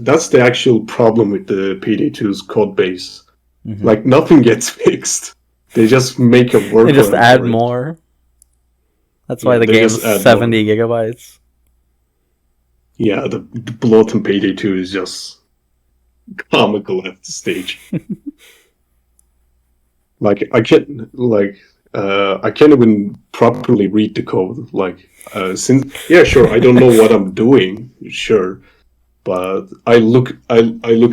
that's the actual problem with the PD2's code base. Mm-hmm. Like nothing gets fixed. They just make a They just workaround add for it. more. That's why Yeah, the they game's just add more. 70 gigabytes. Yeah, the Bloat in Payday 2 is just comical at this stage. Like I can't even properly read the code. Like since yeah, sure, I don't know what I'm doing, sure, but I look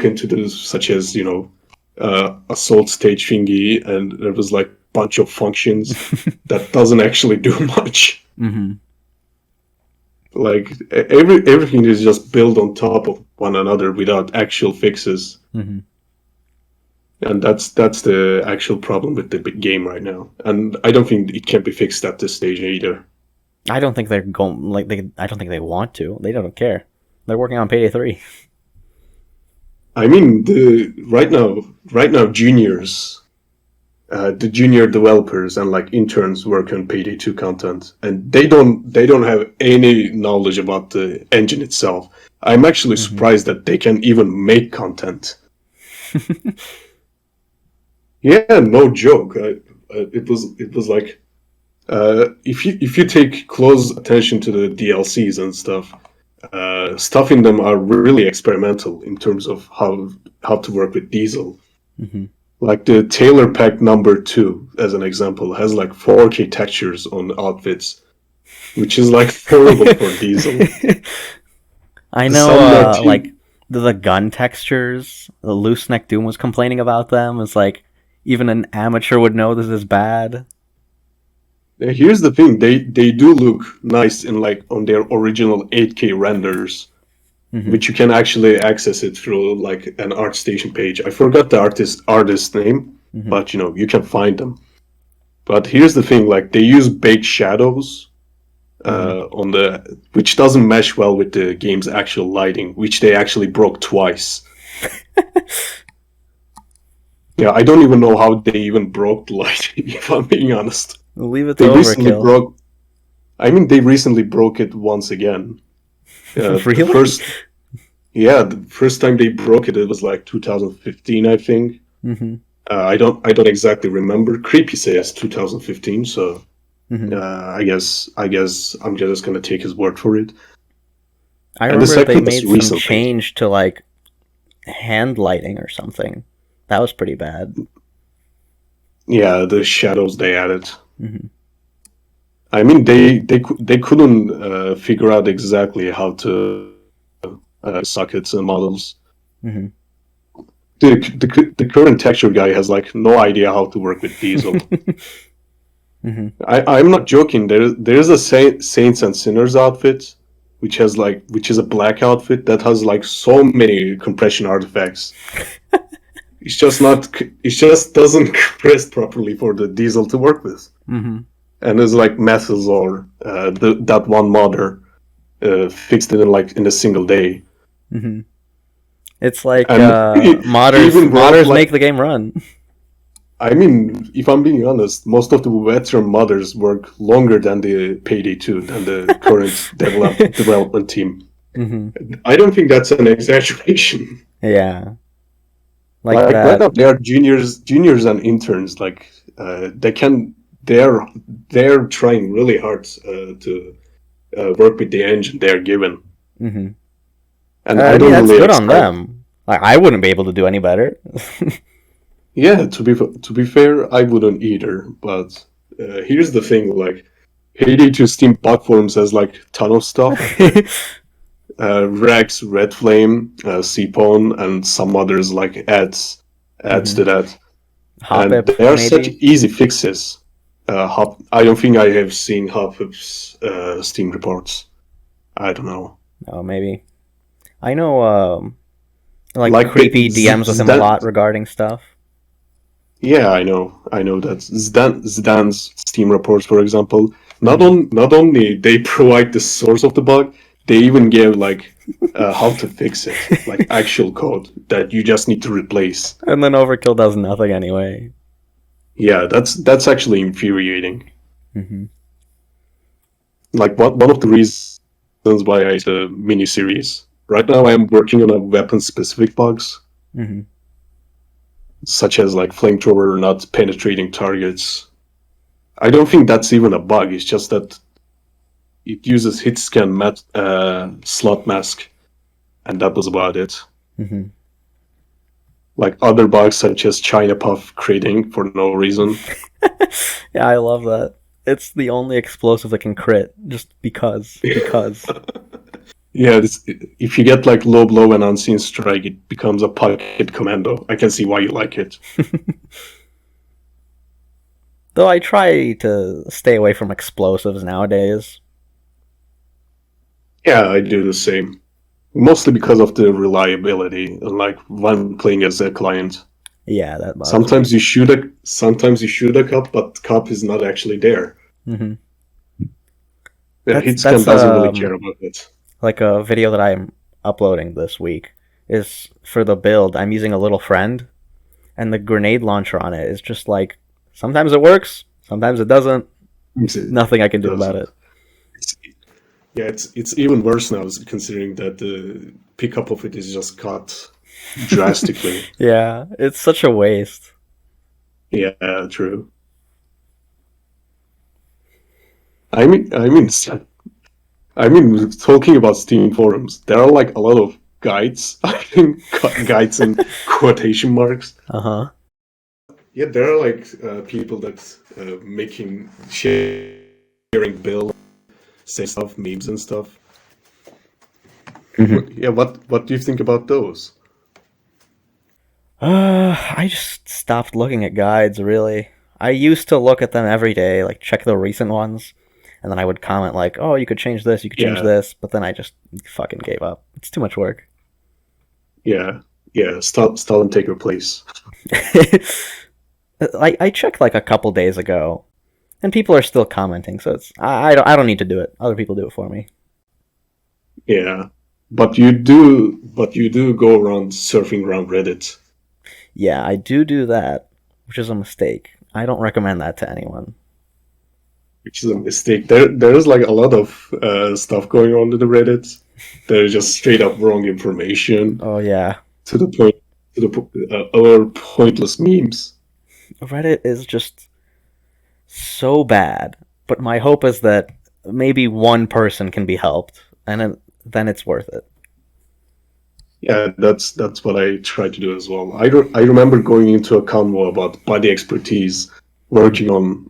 into this such as assault stage thingy, and there was like bunch of functions that doesn't actually do much. Mm-hmm. Like everything is just built on top of one another without actual fixes. Mm-hmm. And that's the actual problem with the game right now. And I don't think it can be fixed at this stage either. I don't think they're going like they. I don't think they want to. They don't care. They're working on Payday 3. I mean, the right now, juniors, the junior developers and like interns work on Payday 2 content, and they don't have any knowledge about the engine itself. I'm actually Mm-hmm. surprised that they can even make content. Yeah, no joke. It was like if you take close attention to the DLCs and stuff, stuff in them are really experimental in terms of how to work with Diesel. Mm-hmm. Like the Tailor Pack number 2, as an example, has like 4K textures on outfits, which is like horrible for Diesel. I The know, Summoner like team, the gun textures. The Loose Neck Doom was complaining about them. It's like even an amateur would know this is bad. Here's the thing: they do look nice in like on their original 8K renders, Mm-hmm. which you can actually access it through like an ArtStation page. I forgot the artist name, Mm-hmm. but you can find them. But here's the thing: like they use baked shadows on the, which doesn't mesh well with the game's actual lighting, which they actually broke twice. Yeah, I don't even know how they even broke the lighting. If I'm being honest, We'll leave it to they recently overkill. broke. I mean, they recently broke it once again. Really? The first time they broke it, it was like 2015, I think. Mm-hmm. I don't exactly remember. Creepy says 2015, so Mm-hmm. I guess I'm just gonna take his word for it. I And the remember they second was made some recently. change to like hand lighting or something. That was pretty bad. Yeah, the shadows they added. Mm-hmm. I mean, they couldn't figure out exactly how to sockets and models. Mm-hmm. The current texture guy has like no idea how to work with Diesel. Mm-hmm. I'm not joking. There's a Saints and Sinners outfit, which is a black outfit that has like so many compression artifacts. It's just not. It just doesn't compress properly for the Diesel to work with. Mm-hmm. And it's like metals or that one modder fixed it in a single day. Mm-hmm. It's like And modders make the game run. I mean, if I'm being honest, most of the veteran modders work longer than the Payday 2, than the current development team. Mm-hmm. I don't think that's an exaggeration. Yeah, like Like right that. now, they are juniors and interns. Like they're trying really hard to work with the engine they're given, Mm-hmm. and I I mean, don't that's really good on expect. them. Like, I wouldn't be able to do any better. Yeah, to be fair, I wouldn't either. But here's the thing: like Payday 2 Steam bug forums has like ton of stuff. Rex, Red Flame, Cpone, and some others like adds to that. And Hopip, they are such maybe. easy fixes. I don't think I have seen Hopip's Steam reports. I don't know. Oh, maybe. I know, like Like creepy DMs with him a lot regarding stuff. yeah, I know that Zdan's Steam reports, for example, Mm-hmm. not only they provide the source of the bug, they even give like how to fix it, like actual code that you just need to replace. And then Overkill does nothing anyway. Yeah, that's actually infuriating. Mm-hmm. Like one of the reasons why I did a mini series. Right now, I am working on a weapon specific bugs, Mm-hmm. such as like flamethrower not penetrating targets. I don't think that's even a bug. It's just that it uses hit scan slot mask, and that was about it. Mm-hmm. Like other bugs such as China Puff critting for no reason. Yeah, I love that. It's the only explosive that can crit, just because. Yeah, if you get like low blow and unseen strike, it becomes a pocket commando. I can see why you like it. Though I try to stay away from explosives nowadays. Yeah, I do the same. Mostly because of the reliability, and like when playing as a client. Yeah, that bothers me. Sometimes you shoot a cup, but cup is not actually there. Mm-hmm. Yeah, That's Hitscan that's doesn't really care about it. like a video that I'm uploading this week is for the build. I'm using a little friend, and the grenade launcher on it is just like sometimes it works, sometimes it doesn't. Nothing I can do about it. It's, yeah, it's even worse now, considering that the pickup of it is just cut drastically. Yeah, it's such a waste. Yeah, true. I mean, talking about Steam forums, there are like a lot of guides. I think guides in quotation marks. Uh huh. Yeah, there are like people that making sharing build, say stuff, memes and stuff. Yeah, what do you think about those? I just stopped looking at guides, really. I used to look at them every day, like check the recent ones, and then I would comment like, "Oh, you could change this, you could change Yeah, this," but then I just fucking gave up. It's too much work. yeah, yeah. Stall and take your place. I checked like a couple days ago, and people are still commenting, so I don't need to do it. Other people do it for me. Yeah, but you do go around surfing around Reddit, Yeah, I do that, which is a mistake. I don't recommend that to anyone. which is a mistake. There's like a lot of stuff going on in the Reddit. There's just straight up wrong information Oh yeah, to the point or pointless memes. Reddit is just so bad. But my hope is that maybe one person can be helped, and then it's worth it. Yeah, that's what I try to do as well. I remember going into a convo about body expertise, working on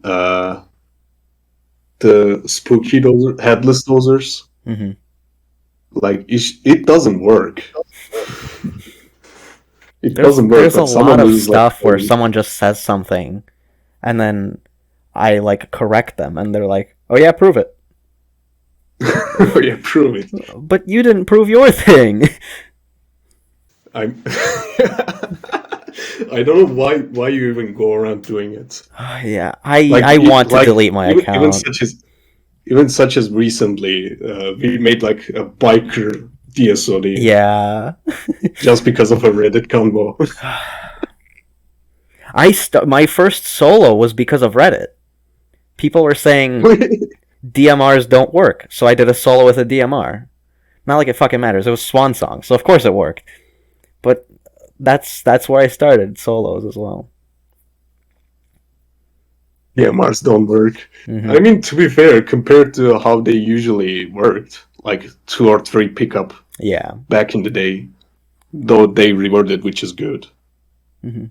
the spooky headless dozers. Hmm. Like it doesn't work. It There's doesn't work. there's a Like lot someone of is like, stuff where someone just says something, and then I like correct them, and they're like, "Oh yeah, prove it." yeah, prove it. But you didn't prove your thing. I'm. I don't know why you even go around doing it. Yeah, I Like I want to like delete my even account. even such as recently, we made like a biker DSOD Yeah. just because of a Reddit combo. My first solo was because of Reddit. People were saying DMRs don't work, so I did a solo with a DMR. Not like it fucking matters. It was Swan Song, so of course it worked. But that's where I started solos as well. Yeah, Mars don't work. Hmm. I mean, to be fair, compared to how they usually worked, like 2 or 3 pickup Yeah. back in the day, though they rewarded, which is good. Hmm.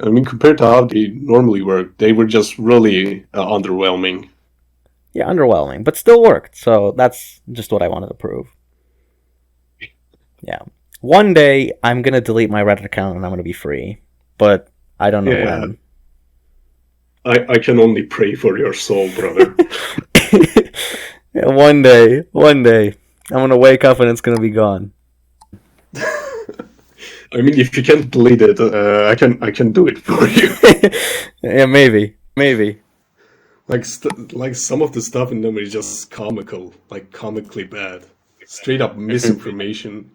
I mean, compared to how they normally work, they were just really underwhelming. Yeah, underwhelming, but still worked. So that's just what I wanted to prove. Yeah. One day I'm gonna delete my Reddit account and I'm gonna be free, but I don't know Yeah, when. I can only pray for your soul, brother. Yeah, one day, I'm gonna wake up and it's gonna be gone. I mean, if you can't delete it, I can do it for you. Yeah, maybe. Like some of the stuff in them is just comical, like comically bad, straight up misinformation.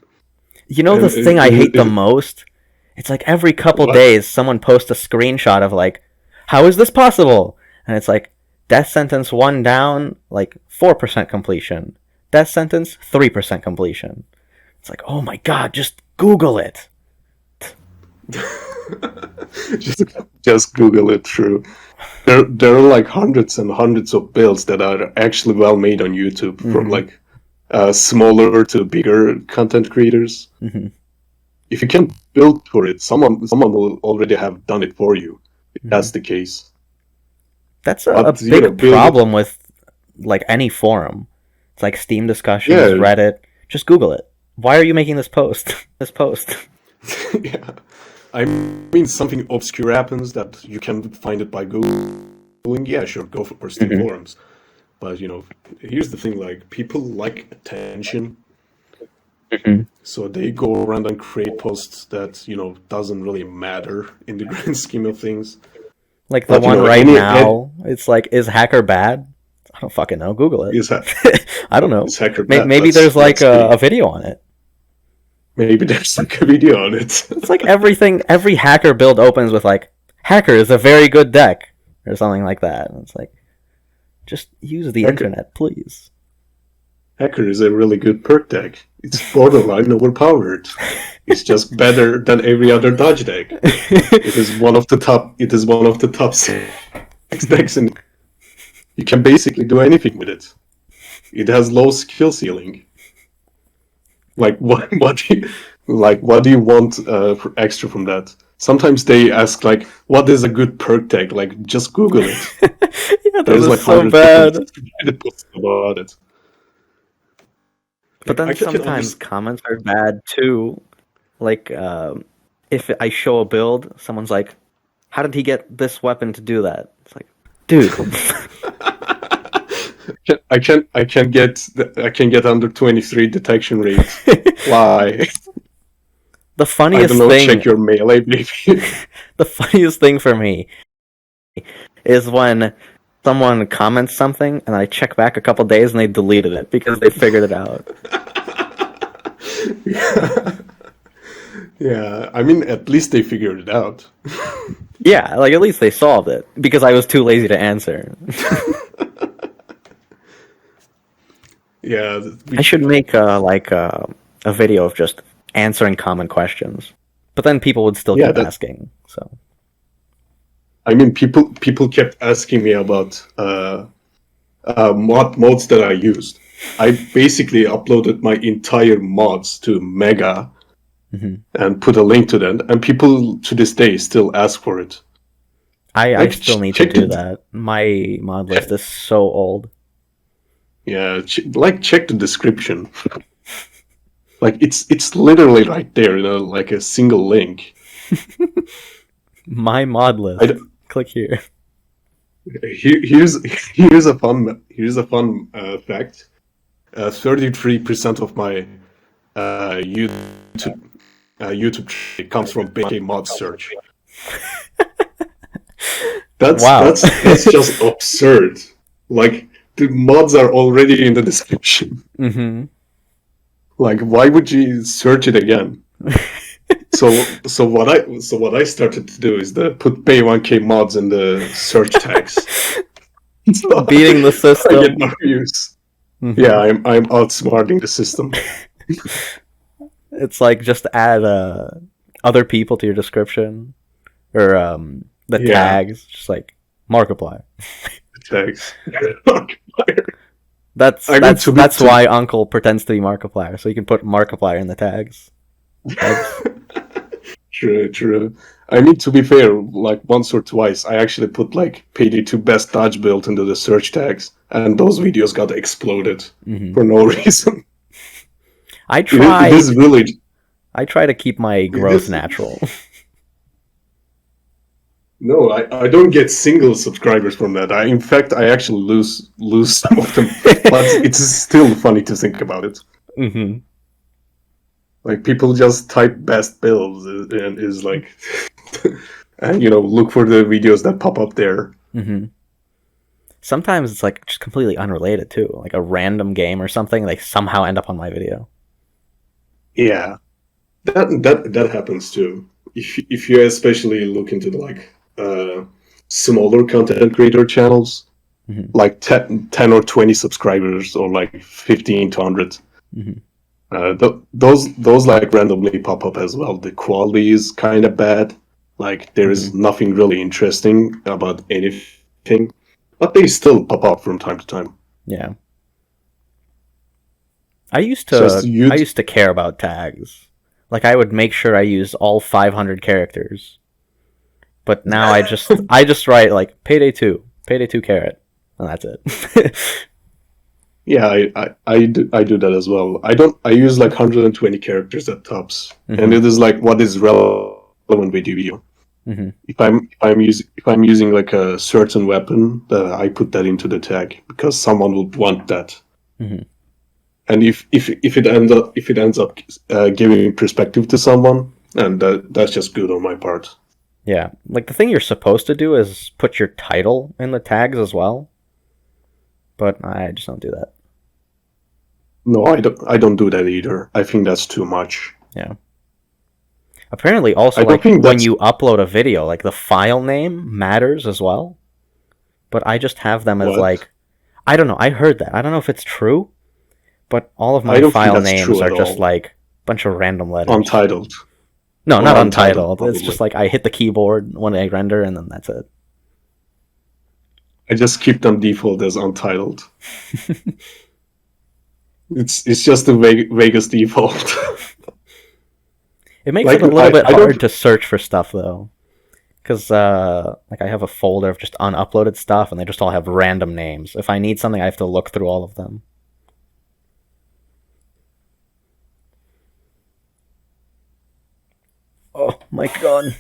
You know the And thing I hate the most? It's like every couple what? days someone posts a screenshot of like, how is this possible? And it's like, death sentence one down, like 4% completion. Death sentence 3% completion. It's like, oh my god, just Google it. just just Google it through. There are like hundreds and hundreds of builds that are actually well made on YouTube from Hmm. like smaller to bigger content creators. Hmm. If you can build for it, someone will already have done it for you. If Hmm. that's the case. That's a But you know, big build it. problem with like any forum. It's like Steam discussions, Yeah, Reddit. Just Google it. Why are you making this post? This post. yeah. I mean, something obscure happens that you can find it by Googling. Yeah, sure, go for Steam Hmm. forums. But you know, here's the thing: like people like attention, Hmm. so they go around and create posts that doesn't really matter in the grand scheme of things. Like the But you one know, right any now, it's like, is hacker bad? I don't fucking know. Google it. is I don't know. is hacker bad? Maybe there's like Let's see. a video on it. Maybe there's like a video on it. It's like every hacker build opens with like, hacker is a very good deck or something like that. And it's like, just use the hacker internet, please. hacker is a really good perk deck. It's borderline overpowered. It's just better than every other dodge deck. It is one of the top. It is one of the top 6 decks, and you can basically do anything with it. It has low skill ceiling. Like what do you want for extra from that? Sometimes they ask like, what is a good perk deck? Like just Google it. Yeah, that There's was like so hundreds of bad. Reddit posts about it. But then I can sometimes understand. comments are bad too. Like, if I show a build, someone's like, "How did he get this weapon to do that?" It's like, dude. I can get under 23 detection rate. Why? The I don't funniest know. thing, Check your melee, maybe. the funniest thing for me is when someone comments something and I check back a couple days and they deleted it because they figured it out. Yeah, I mean, at least they figured it out. Yeah, like at least they solved it because I was too lazy to answer. Yeah, I should make a video of just answering common questions, but then people would still yeah. keep That asking. So I mean, people kept asking me about mods that I used. I basically uploaded my entire mods to Mega mhm. and put a link to them, and people to this day still ask for it. I Like, still need to check do the that. My mod list is so old. yeah, check the description. Like it's literally right there, like a single link. My mod I list. d- Click here. here's here's a fun fact. 33% of my YouTube YouTube traffic comes from BK mod search. Wow. That's just absurd. Like the mods are already in the description. hmm Like why would you search it again? So what I started to do is put pay 1k mods in the search tags. So Beating the I get system. more views. Yeah, hmm I'm outsmarting the system. It's like just add other people to your description or the Yeah, tags, just like Markiplier. tags. That's I mean that's to be that's why Uncle pretends to be Markiplier, so you can put Markiplier in the tags. That's true, true. I mean to be fair, like once or twice, I actually put like Payday 2 best dodge build into the search tags, and those videos got exploded hmm for no reason. I It is tried. really I try to keep my it growth is natural. no, I don't get single subscribers from that. In fact I actually lose some of them, but it's still funny to think about it. hmm Like people just type best builds and is like, and look for the videos that pop up there. hmm Sometimes it's like just completely unrelated too, like a random game or something. They somehow end up on my video. Yeah, that happens too. If you especially look into the like smaller content creator channels, hmm like 10 or 20 subscribers or like 15 to 100. hmm Those like randomly pop up as well. The quality is kind of bad. Like there hmm is nothing really interesting about anything, but they still pop up from time to time. Yeah, I used Just to. you, I used to care about tags. Like I would make sure I use all 500 characters. But now I just write like payday 2 carat, and that's it. yeah, I do that as well. I use like 120 characters at tops, and hmm it is like what is relevant with you. hmm If I'm using like a certain weapon, I put that into the tag because someone would want that. hmm And if it ends up giving perspective to someone, and that's just good on my part. Yeah, like the thing you're supposed to do is put your title in the tags as well, but I just don't do that. No, I don't do that either. I think that's too much. Yeah. Apparently, also I don't like think when that's you upload a video, like the file name matters as well. But I just have them as what. like I don't know. I heard that. I don't know if it's true, but all of I my don't think file that's names true are at just all. like a bunch of random letters. Untitled No, or not untitled untitled. It's just probably. like I hit the keyboard when I render, and then that's it. I just keep them default as untitled. It's just the Vegas default. It makes it Like a little bit I don't. hard to search for stuff though, because like I have a folder of just unuploaded stuff, and they just all have random names. If I need something, I have to look through all of them. my god.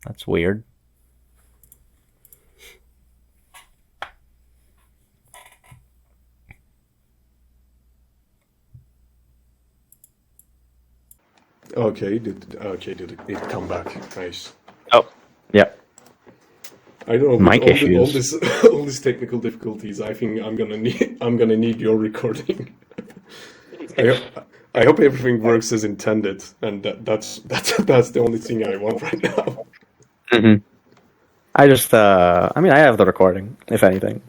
That's weird. Did it come back? Nice. Oh, yeah. I don't know, with Mic all issues. this all these technical difficulties, I think I'm gonna need your recording. I, ho- I hope everything works as intended, and that's the only thing I want right now. Hmm. I just, I mean, I have the recording, if anything.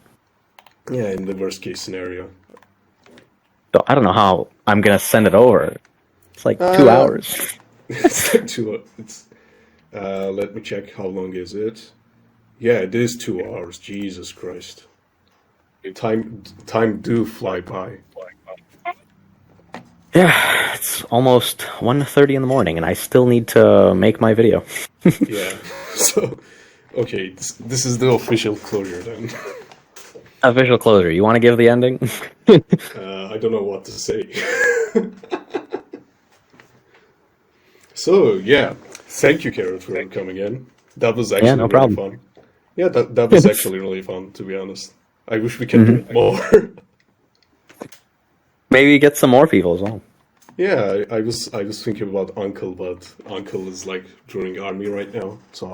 Yeah, in the worst case scenario. So I don't know how I'm gonna send it over. It's like 2 Uh, hours. it's like let me check, how long is it? Yeah, it is 2 hours. Jesus Christ. Time do fly by. Yeah, it's almost 1:30 in the morning, and I still need to make my video. Yeah. So, okay, this is the official closure then. Official closure. You want to give the ending? I don't know what to say. So, yeah, thank you, Carrot, for coming in. That was Yeah, actually no really problem. fun. Yeah, that was actually really fun, to be honest. I wish we can do Mhm. it more. Maybe get some more people as well. Yeah, I was thinking about Uncle, but Uncle is like during army right now, so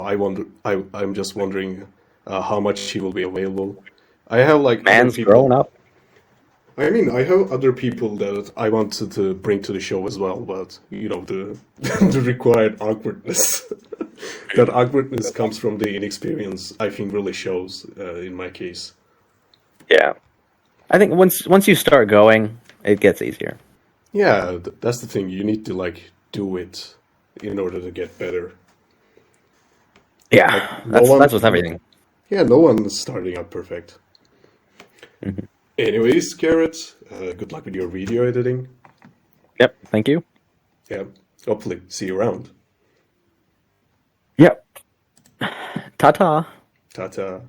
I'm just wondering how much he will be available. I have like other Man's growing people. up. I mean, I have other people that I wanted to bring to the show as well, but you know the the required awkwardness. That awkwardness comes from the inexperience. I think really shows in my case. Yeah. I think once you start going, it gets easier. Yeah, that's the thing. You need to like do it in order to get better. Like Yeah, no that's one, with everything. yeah, no one is starting out perfect. Hmm. Anyways, Garrett, good luck with your video editing. Yep. Thank you. Yeah, hopefully see you around. Yep. Ta ta. Ta ta.